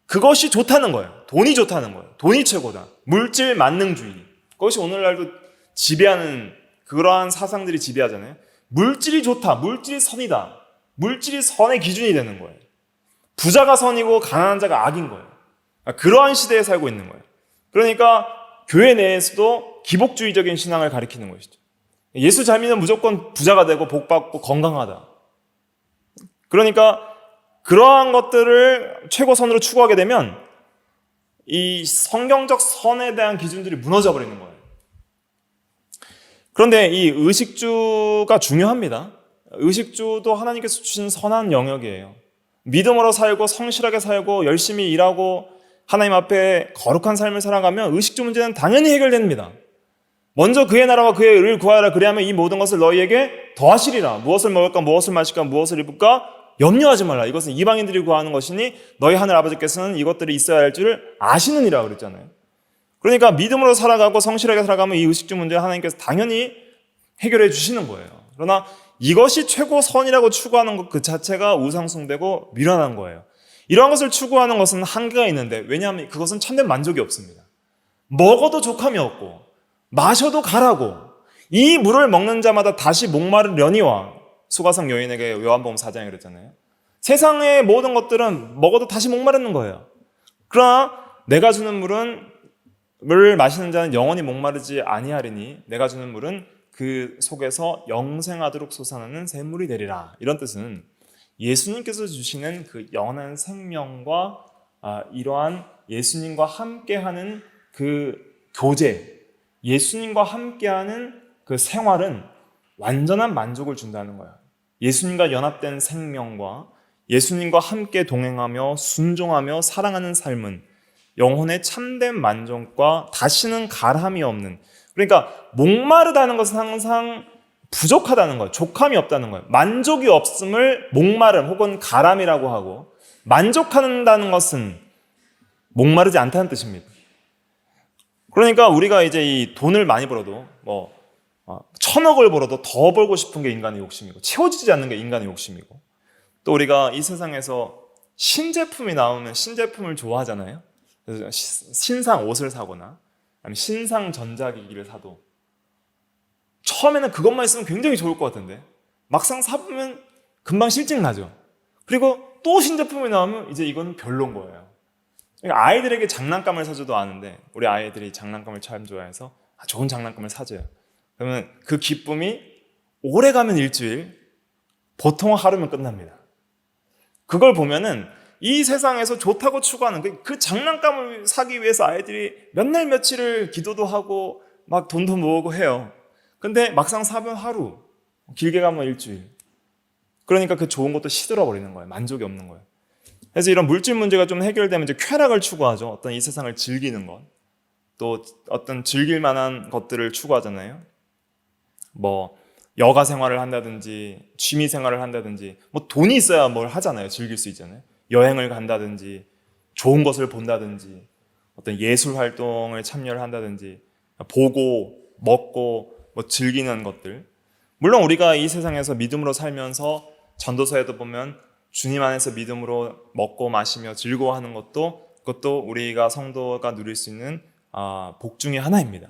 S1: 그것이 좋다는 거예요. 돈이 좋다는 거예요. 돈이 최고다. 물질 만능주의, 그것이 오늘날도 지배하는 그러한 사상들이 지배하잖아요. 물질이 좋다, 물질이 선이다, 물질이 선의 기준이 되는 거예요. 부자가 선이고 가난한 자가 악인 거예요. 그러한 시대에 살고 있는 거예요. 그러니까 교회 내에서도 기복주의적인 신앙을 가리키는 것이죠. 예수 잘 믿으면 무조건 부자가 되고 복받고 건강하다. 그러니까 그러한 것들을 최고선으로 추구하게 되면 이 성경적 선에 대한 기준들이 무너져 버리는 거예요. 그런데 이 의식주가 중요합니다. 의식주도 하나님께서 주신 선한 영역이에요. 믿음으로 살고 성실하게 살고 열심히 일하고 하나님 앞에 거룩한 삶을 살아가면 의식주 문제는 당연히 해결됩니다. 먼저 그의 나라와 그의 의를 구하라. 그리하면 이 모든 것을 너희에게 더하시리라. 무엇을 먹을까, 무엇을 마실까, 무엇을 입을까 염려하지 말라. 이것은 이방인들이 구하는 것이니 너희 하늘 아버지께서는 이것들이 있어야 할 줄을 아시느니라 그랬잖아요. 그러니까 믿음으로 살아가고 성실하게 살아가면 이 의식주 문제 하나님께서 당연히 해결해 주시는 거예요. 그러나 이것이 최고선이라고 추구하는 것 그 자체가 우상숭배고 미련한 거예요. 이러한 것을 추구하는 것은 한계가 있는데, 왜냐하면 그것은 참된 만족이 없습니다. 먹어도 족함이 없고 마셔도 가라고, 이 물을 먹는 자마다 다시 목마르려니와, 수가성 여인에게 요한복음 4장에 그랬잖아요. 세상의 모든 것들은 먹어도 다시 목마르는 거예요. 그러나 내가 주는 물을 마시는 자는 영원히 목마르지 아니하리니 내가 주는 물은 그 속에서 영생하도록 솟아나는 샘물이 되리라. 이런 뜻은 예수님께서 주시는 그 영원한 생명과 이러한 예수님과 함께하는 그 교제, 예수님과 함께하는 그 생활은 완전한 만족을 준다는 거예요. 예수님과 연합된 생명과 예수님과 함께 동행하며 순종하며 사랑하는 삶은 영혼의 참된 만족과 다시는 가람이 없는, 그러니까 목마르다는 것은 항상 부족하다는 거예요. 족함이 없다는 거예요. 만족이 없음을 목마름 혹은 가람이라고 하고, 만족한다는 것은 목마르지 않다는 뜻입니다. 그러니까 우리가 이제 이 돈을 많이 벌어도 1,000억을 벌어도 더 벌고 싶은 게 인간의 욕심이고 채워지지 않는 게 인간의 욕심이고, 또 우리가 이 세상에서 신제품이 나오면 신제품을 좋아하잖아요. 그래서 신상 옷을 사거나 아니면 신상 전자기기를 사도 처음에는 그것만 있으면 굉장히 좋을 것 같은데 막상 사보면 금방 실증 나죠. 그리고 또 신제품이 나오면 이제 이건 별로인 거예요. 그러니까 아이들에게 장난감을 사줘도 아는데, 우리 아이들이 장난감을 참 좋아해서 좋은 장난감을 사줘요. 그러면 그 기쁨이 오래 가면 일주일, 보통 하루면 끝납니다. 그걸 보면은 이 세상에서 좋다고 추구하는 그 장난감을 사기 위해서 아이들이 몇 날 며칠을 기도도 하고 막 돈도 모으고 해요. 근데 막상 사면 하루, 길게 가면 일주일. 그러니까 그 좋은 것도 시들어 버리는 거예요. 만족이 없는 거예요. 그래서 이런 물질 문제가 좀 해결되면 이제 쾌락을 추구하죠. 어떤 이 세상을 즐기는 것, 또 어떤 즐길 만한 것들을 추구하잖아요. 여가 생활을 한다든지 취미 생활을 한다든지 돈이 있어야 뭘 하잖아요. 즐길 수 있잖아요. 여행을 간다든지 좋은 것을 본다든지 어떤 예술 활동을 참여를 한다든지 보고 먹고 즐기는 것들. 물론 우리가 이 세상에서 믿음으로 살면서 전도서에도 보면 주님 안에서 믿음으로 먹고 마시며 즐거워하는 것도 그것도 우리가 성도가 누릴 수 있는 복 중에 하나입니다.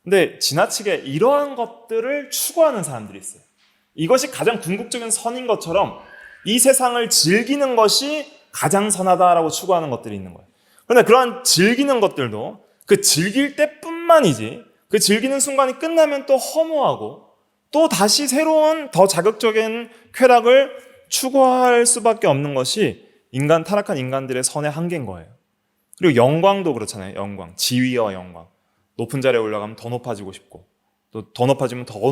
S1: 근데 지나치게 이러한 것들을 추구하는 사람들이 있어요. 이것이 가장 궁극적인 선인 것처럼 이 세상을 즐기는 것이 가장 선하다라고 추구하는 것들이 있는 거예요. 그런데 그러한 즐기는 것들도 그 즐길 때뿐만이지, 그 즐기는 순간이 끝나면 또 허무하고 또 다시 새로운 더 자극적인 쾌락을 추구할 수밖에 없는 것이 타락한 인간들의 선의 한계인 거예요. 그리고 영광도 그렇잖아요. 영광, 지위와 영광. 높은 자리에 올라가면 더 높아지고 싶고, 또 더 높아지면 더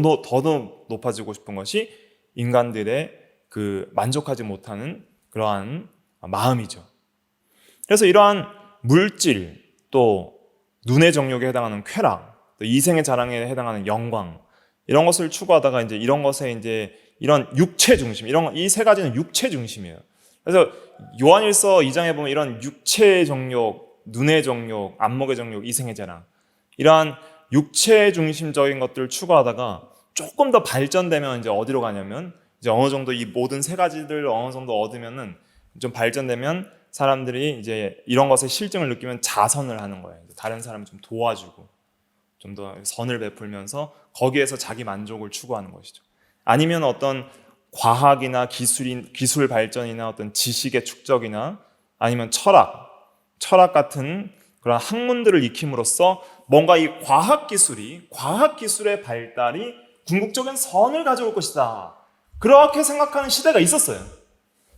S1: 높아지고 싶은 것이 인간들의 그 만족하지 못하는 그러한 마음이죠. 그래서 이러한 물질, 또 눈의 정욕에 해당하는 쾌락, 또 이생의 자랑에 해당하는 영광, 이런 것을 추구하다가 이제 이런 것에 이제 이런 육체 중심, 이 세 가지는 육체 중심이에요. 그래서 요한일서 2장에 보면 이런 육체의 정욕, 눈의 정욕, 안목의 정욕, 이생의 자랑, 이러한 육체 중심적인 것들을 추구하다가 조금 더 발전되면 이제 어디로 가냐면 이제 어느 정도 이 모든 세 가지들 어느 정도 얻으면은 좀 발전되면 사람들이 이제 이런 것에 실증을 느끼면 자선을 하는 거예요. 다른 사람을 좀 도와주고 좀 더 선을 베풀면서 거기에서 자기 만족을 추구하는 것이죠. 아니면 어떤 과학이나 기술 발전이나 어떤 지식의 축적이나 아니면 철학 같은 그런 학문들을 익힘으로써 뭔가 이 과학 기술의 발달이 궁극적인 선을 가져올 것이다. 그렇게 생각하는 시대가 있었어요.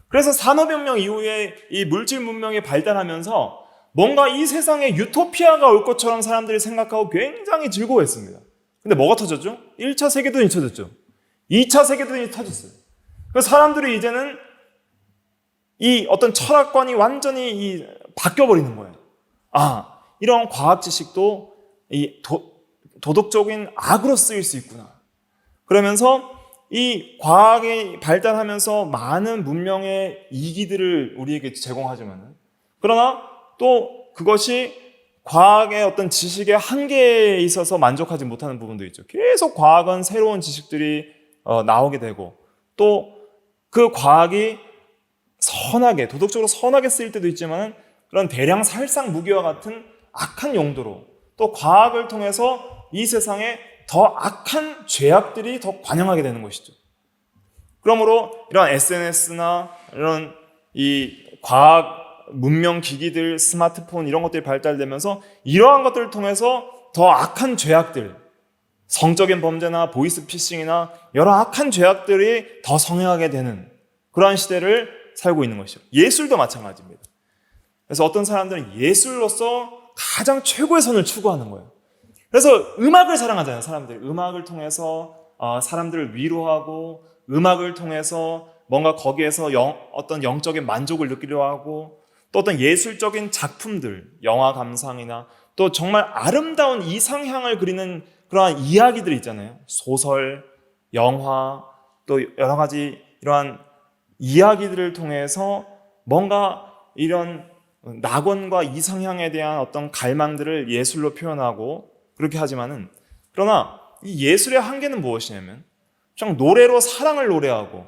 S1: 그래서 산업혁명 이후에 이 물질 문명이 발달하면서 뭔가 이 세상에 유토피아가 올 것처럼 사람들이 생각하고 굉장히 즐거워했습니다. 근데 뭐가 터졌죠? 1차 세계대전이 터졌죠. 2차 세계대전이 터졌어요. 그래서 사람들이 이제는 이 어떤 철학관이 완전히 바뀌어버리는 거예요. 이런 과학 지식도 이 도덕적인 악으로 쓰일 수 있구나. 그러면서 이 과학이 발달하면서 많은 문명의 이기들을 우리에게 제공하지만, 그러나 또 그것이 과학의 어떤 지식의 한계에 있어서 만족하지 못하는 부분도 있죠. 계속 과학은 새로운 지식들이 나오게 되고, 또 그 과학이 도덕적으로 선하게 쓰일 때도 있지만 그런 대량 살상 무기와 같은 악한 용도로, 또 과학을 통해서 이 세상에 더 악한 죄악들이 더 관영하게 되는 것이죠. 그러므로 이런 SNS나 이런 이 과학 문명 기기들, 스마트폰 이런 것들이 발달되면서 이러한 것들을 통해서 더 악한 죄악들, 성적인 범죄나 보이스피싱이나 여러 악한 죄악들이 더 성행하게 되는 그러한 시대를 살고 있는 것이죠. 예술도 마찬가지입니다. 그래서 어떤 사람들은 예술로서 가장 최고의 선을 추구하는 거예요. 그래서 음악을 사랑하잖아요. 사람들이 음악을 통해서 사람들을 위로하고, 음악을 통해서 뭔가 거기에서 어떤 영적인 만족을 느끼려 하고, 또 어떤 예술적인 작품들, 영화 감상이나 또 정말 아름다운 이상향을 그리는 그러한 이야기들이 있잖아요. 소설, 영화, 또 여러 가지 이러한 이야기들을 통해서 뭔가 이런 낙원과 이상향에 대한 어떤 갈망들을 예술로 표현하고 그렇게 하지만은, 그러나 이 예술의 한계는 무엇이냐면 그냥 노래로 사랑을 노래하고,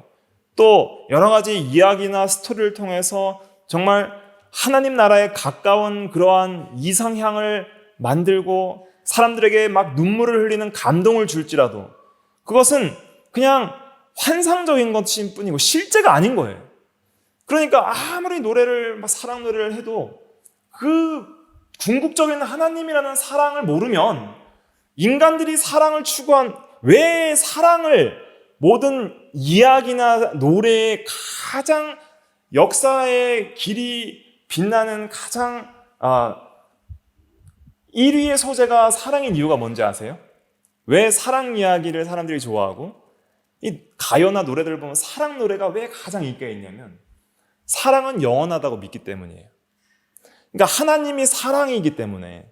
S1: 또 여러 가지 이야기나 스토리를 통해서 정말 하나님 나라에 가까운 그러한 이상향을 만들고 사람들에게 막 눈물을 흘리는 감동을 줄지라도 그것은 그냥 환상적인 것일 뿐이고 실제가 아닌 거예요. 그러니까 아무리 사랑 노래를 해도 그 궁극적인 하나님이라는 사랑을 모르면, 인간들이 사랑을 추구한, 왜 사랑을 모든 이야기나 노래의 가장 역사의 길이 빛나는 가장 1위의 소재가 사랑인 이유가 뭔지 아세요? 왜 사랑 이야기를 사람들이 좋아하고, 이 가요나 노래들을 보면 사랑 노래가 왜 가장 인기가 있냐면 사랑은 영원하다고 믿기 때문이에요. 그러니까 하나님이 사랑이기 때문에,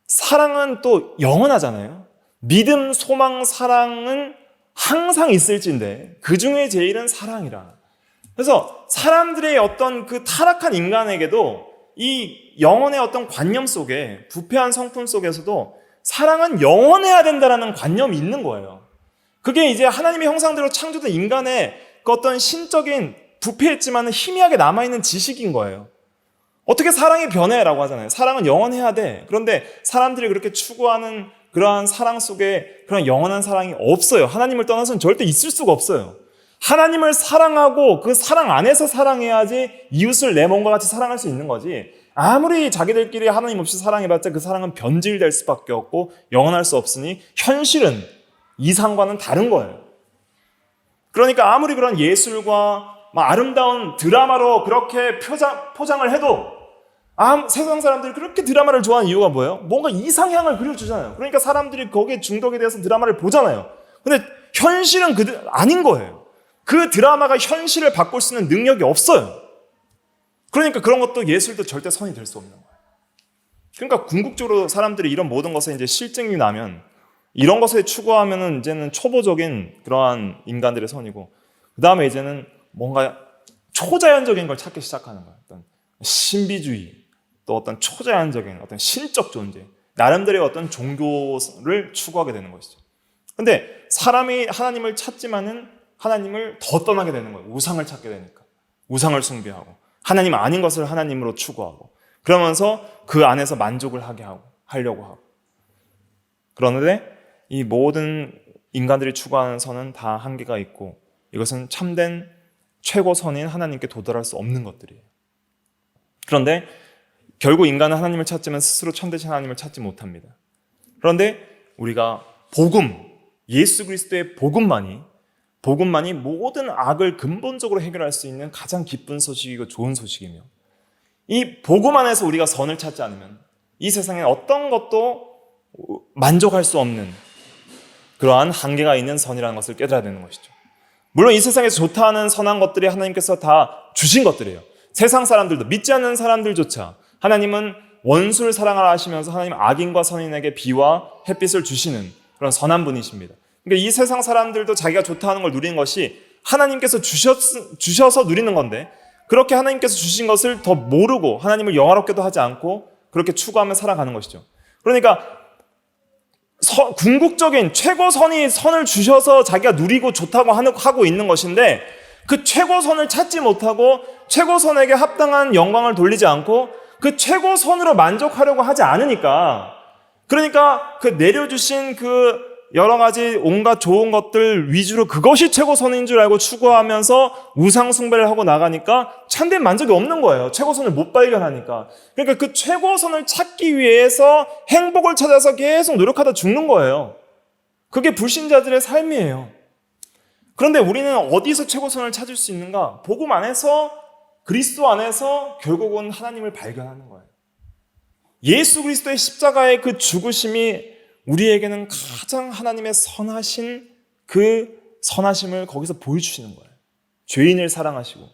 S1: 사랑은 또 영원하잖아요. 믿음, 소망, 사랑은 항상 있을진데 그 중에 제일은 사랑이라. 그래서 사람들의 어떤 그 타락한 인간에게도 이 영혼의 어떤 관념 속에, 부패한 성품 속에서도 사랑은 영원해야 된다는 관념이 있는 거예요. 그게 이제 하나님의 형상대로 창조된 인간의 그 어떤 신적인 부패했지만 희미하게 남아있는 지식인 거예요. 어떻게 사랑이 변해? 라고 하잖아요. 사랑은 영원해야 돼. 그런데 사람들이 그렇게 추구하는 그러한 사랑 속에 그런 영원한 사랑이 없어요. 하나님을 떠나서는 절대 있을 수가 없어요. 하나님을 사랑하고 그 사랑 안에서 사랑해야지 이웃을 내 몸과 같이 사랑할 수 있는 거지. 아무리 자기들끼리 하나님 없이 사랑해봤자 그 사랑은 변질될 수밖에 없고 영원할 수 없으니 현실은 이상과는 다른 거예요. 그러니까 아무리 그런 예술과 아름다운 드라마로 그렇게 포장을 해도 세상 사람들이 그렇게 드라마를 좋아하는 이유가 뭐예요? 뭔가 이상향을 그려주잖아요. 그러니까 사람들이 거기에 중독이 돼서 드라마를 보잖아요. 근데 현실은 아닌 거예요. 그 드라마가 현실을 바꿀 수 있는 능력이 없어요. 그러니까 그런 것도 예술도 절대 선이 될 수 없는 거예요. 그러니까 궁극적으로 사람들이 이런 모든 것에 이제 실증이 나면 이런 것에 추구하면은 이제는 초보적인 그러한 인간들의 선이고 그 다음에 이제는 뭔가 초자연적인 걸 찾기 시작하는 거예요. 어떤 신비주의, 또 어떤 초자연적인 어떤 신적 존재, 나름대로의 어떤 종교를 추구하게 되는 것이죠. 근데 사람이 하나님을 찾지만은 하나님을 더 떠나게 되는 거예요. 우상을 찾게 되니까. 우상을 숭배하고 하나님 아닌 것을 하나님으로 추구하고 그러면서 그 안에서 만족을 하려고 하고 그런데 이 모든 인간들이 추구하는 선은 다 한계가 있고 이것은 참된 최고선인 하나님께 도달할 수 없는 것들이에요. 그런데 결국 인간은 하나님을 찾지만 스스로 참되신 하나님을 찾지 못합니다. 그런데 우리가 예수 그리스도의 복음만이 모든 악을 근본적으로 해결할 수 있는 가장 기쁜 소식이고 좋은 소식이며 이 복음 안에서 우리가 선을 찾지 않으면 이 세상에 어떤 것도 만족할 수 없는 그러한 한계가 있는 선이라는 것을 깨달아야 되는 것이죠. 물론 이 세상에서 좋다 하는 선한 것들이 하나님께서 다 주신 것들이에요. 세상 사람들도 믿지 않는 사람들조차 하나님은 원수를 사랑하라 하시면서 하나님 악인과 선인에게 비와 햇빛을 주시는 그런 선한 분이십니다. 그러니까 이 세상 사람들도 자기가 좋다 하는 걸 누리는 것이 하나님께서 주셔서 누리는 건데 그렇게 하나님께서 주신 것을 더 모르고 하나님을 영화롭게도 하지 않고 그렇게 추구하며 살아가는 것이죠. 그러니까 궁극적인 선을 주셔서 자기가 누리고 좋다고 하고 있는 것인데 그 최고선을 찾지 못하고 최고선에게 합당한 영광을 돌리지 않고 그 최고선으로 만족하려고 하지 않으니까 그러니까 그 내려주신 그 여러 가지 온갖 좋은 것들 위주로 그것이 최고선인 줄 알고 추구하면서 우상 숭배를 하고 나가니까 참된 만족이 없는 거예요. 최고선을 못 발견하니까. 그러니까 그 최고선을 찾기 위해서 행복을 찾아서 계속 노력하다 죽는 거예요. 그게 불신자들의 삶이에요. 그런데 우리는 어디서 최고선을 찾을 수 있는가? 복음 안에서 그리스도 안에서 결국은 하나님을 발견하는 거예요. 예수 그리스도의 십자가의 그 죽으심이 우리에게는 가장 하나님의 선하신 그 선하심을 거기서 보여주시는 거예요. 죄인을 사랑하시고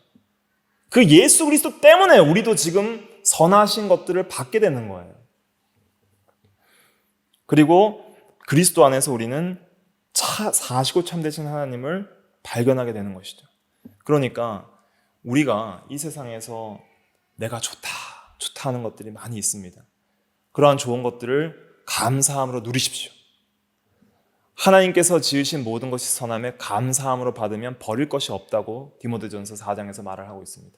S1: 그 예수 그리스도 때문에 우리도 지금 선하신 것들을 받게 되는 거예요. 그리고 그리스도 안에서 우리는 사시고 참되신 하나님을 발견하게 되는 것이죠. 그러니까 우리가 이 세상에서 내가 좋다 하는 것들이 많이 있습니다. 그러한 좋은 것들을 감사함으로 누리십시오. 하나님께서 지으신 모든 것이 선함에 감사함으로 받으면 버릴 것이 없다고 디모데전서 4장에서 말을 하고 있습니다.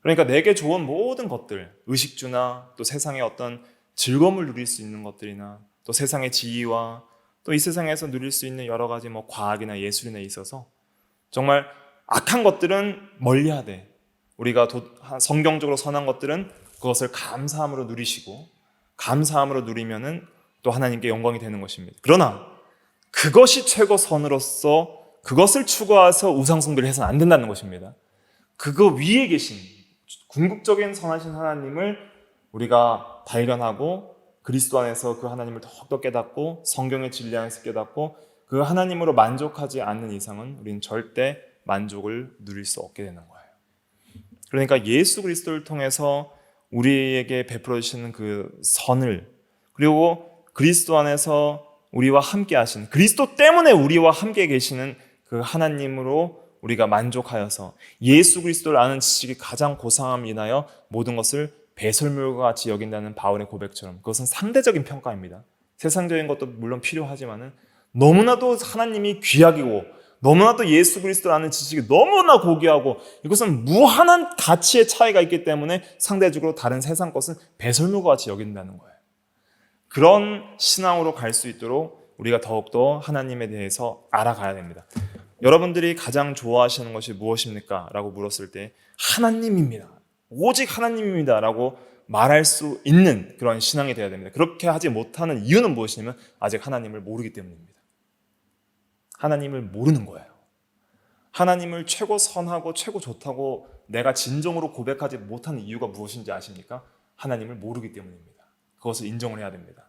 S1: 그러니까 내게 좋은 모든 것들, 의식주나 또 세상의 어떤 즐거움을 누릴 수 있는 것들이나 또 세상의 지위와 또 이 세상에서 누릴 수 있는 여러 가지 과학이나 예술이나 있어서 정말 악한 것들은 멀리하되 우리가 성경적으로 선한 것들은 그것을 감사함으로 누리시고 감사함으로 누리면은 또 하나님께 영광이 되는 것입니다. 그러나 그것이 최고선으로서 그것을 추구해서 우상숭배를 해서는 안 된다는 것입니다. 그거 위에 계신 궁극적인 선하신 하나님을 우리가 발견하고 그리스도 안에서 그 하나님을 더욱더 깨닫고 성경의 진리 안에서 깨닫고 그 하나님으로 만족하지 않는 이상은 우리는 절대 만족을 누릴 수 없게 되는 거예요. 그러니까 예수 그리스도를 통해서 우리에게 베풀어 주시는 그 선을 그리고 그리스도 안에서 우리와 함께 하신 그리스도 때문에 우리와 함께 계시는 그 하나님으로 우리가 만족하여서 예수 그리스도를 아는 지식이 가장 고상함을 인하여 모든 것을 배설물과 같이 여긴다는 바울의 고백처럼 그것은 상대적인 평가입니다. 세상적인 것도 물론 필요하지만은 너무나도 하나님이 귀하고 너무나 또 예수 그리스도라는 지식이 너무나 고귀하고 이것은 무한한 가치의 차이가 있기 때문에 상대적으로 다른 세상 것은 배설물과 같이 여긴다는 거예요. 그런 신앙으로 갈 수 있도록 우리가 더욱더 하나님에 대해서 알아가야 됩니다. 여러분들이 가장 좋아하시는 것이 무엇입니까? 라고 물었을 때 하나님입니다. 오직 하나님입니다. 라고 말할 수 있는 그런 신앙이 되어야 됩니다. 그렇게 하지 못하는 이유는 무엇이냐면 아직 하나님을 모르기 때문입니다. 하나님을 모르는 거예요. 하나님을 최고 선하고 최고 좋다고 내가 진정으로 고백하지 못하는 이유가 무엇인지 아십니까? 하나님을 모르기 때문입니다. 그것을 인정을 해야 됩니다.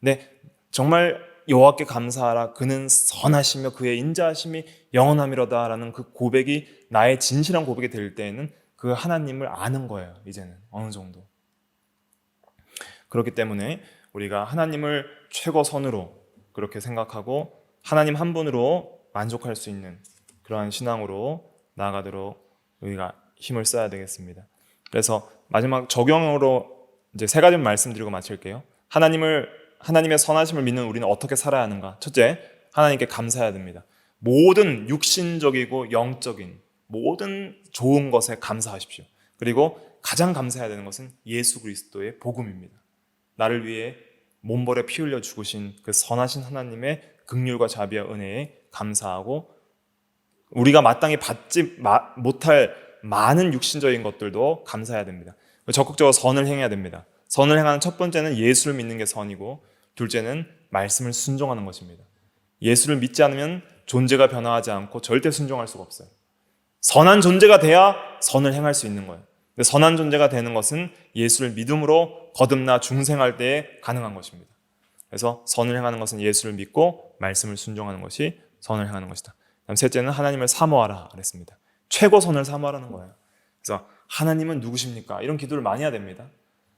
S1: 근데 정말 여호와께 감사하라 그는 선하시며 그의 인자하심이 영원함이로다라는 그 고백이 나의 진실한 고백이 될 때에는 그 하나님을 아는 거예요. 이제는 어느 정도. 그렇기 때문에 우리가 하나님을 최고선으로 그렇게 생각하고 하나님 한 분으로 만족할 수 있는 그러한 신앙으로 나아가도록 우리가 힘을 써야 되겠습니다. 그래서 마지막 적용으로 이제 세 가지 말씀드리고 마칠게요. 하나님의 선하심을 믿는 우리는 어떻게 살아야 하는가? 첫째, 하나님께 감사해야 됩니다. 모든 육신적이고 영적인 모든 좋은 것에 감사하십시오. 그리고 가장 감사해야 되는 것은 예수 그리스도의 복음입니다. 나를 위해 몸벌에 피 흘려 죽으신 그 선하신 하나님의 긍휼과 자비와 은혜에 감사하고 우리가 마땅히 받지 못할 많은 육신적인 것들도 감사해야 됩니다. 적극적으로 선을 행해야 됩니다. 선을 행하는 첫 번째는 예수를 믿는 게 선이고 둘째는 말씀을 순종하는 것입니다. 예수를 믿지 않으면 존재가 변화하지 않고 절대 순종할 수가 없어요. 선한 존재가 돼야 선을 행할 수 있는 거예요. 근데 선한 존재가 되는 것은 예수를 믿음으로 거듭나 중생할 때에 가능한 것입니다. 그래서 선을 행하는 것은 예수를 믿고 말씀을 순종하는 것이 선을 행하는 것이다. 다음 셋째는 하나님을 사모하라 그랬습니다. 최고선을 사모하라는 거예요. 그래서 하나님은 누구십니까? 이런 기도를 많이 해야 됩니다.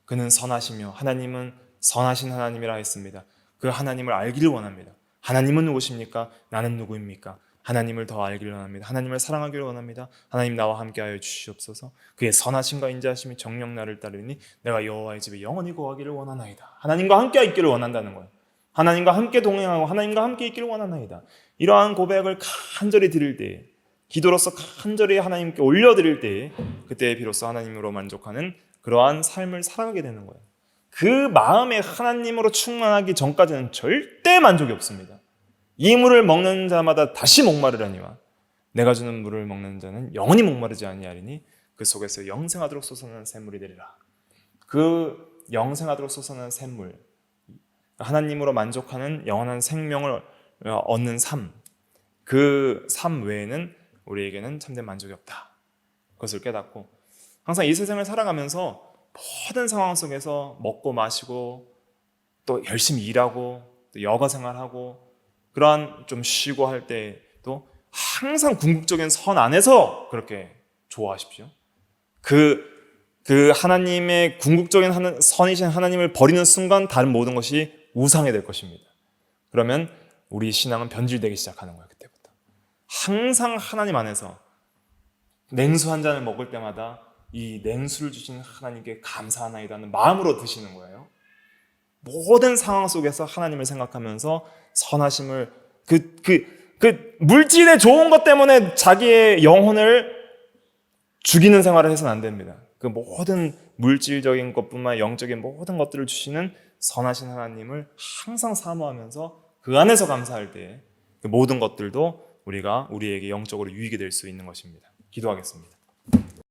S1: 그는 선하시며 하나님은 선하신 하나님이라 했습니다. 그 하나님을 알기를 원합니다. 하나님은 누구십니까? 나는 누구입니까? 하나님을 더 알기를 원합니다. 하나님을 사랑하기를 원합니다. 하나님 나와 함께하여 주시옵소서. 그의 선하심과 인자하심이 정녕 나를 따르니 내가 여호와의 집에 영원히 거하기를 원하나이다. 하나님과 함께 있기를 원한다는 거예요. 하나님과 함께 동행하고 하나님과 함께 있기를 원하나이다. 이러한 고백을 간절히 드릴 때, 기도로서 간절히 하나님께 올려드릴 때 그때 비로소 하나님으로 만족하는 그러한 삶을 살아가게 되는 거예요. 그 마음에 하나님으로 충만하기 전까지는 절대 만족이 없습니다. 이 물을 먹는 자마다 다시 목마르려니와 내가 주는 물을 먹는 자는 영원히 목마르지 아니하리니 그 속에서 영생하도록 솟아나는 샘물이 되리라. 그 영생하도록 솟아나는 샘물, 하나님으로 만족하는 영원한 생명을 얻는 삶, 그 삶 외에는 우리에게는 참된 만족이 없다. 그것을 깨닫고 항상 이 세상을 살아가면서 모든 상황 속에서 먹고 마시고 또 열심히 일하고 또 여가 생활하고 그러한 좀 쉬고 할 때도 항상 궁극적인 선 안에서 그렇게 좋아하십시오. 그 하나님의 궁극적인 선이신 하나님을 버리는 순간 다른 모든 것이 우상이 될 것입니다. 그러면 우리 신앙은 변질되기 시작하는 거예요. 그때부터 항상 하나님 안에서 냉수 한 잔을 먹을 때마다 이 냉수를 주신 하나님께 감사하나이다는 마음으로 드시는 거예요. 모든 상황 속에서 하나님을 생각하면서 선하심을 그 물질의 좋은 것 때문에 자기의 영혼을 죽이는 생활을 해서는 안 됩니다. 그 모든 물질적인 것뿐만 아니라 영적인 모든 것들을 주시는 선하신 하나님을 항상 사모하면서 그 안에서 감사할 때 그 모든 것들도 우리에게 영적으로 유익이 될 수 있는 것입니다. 기도하겠습니다.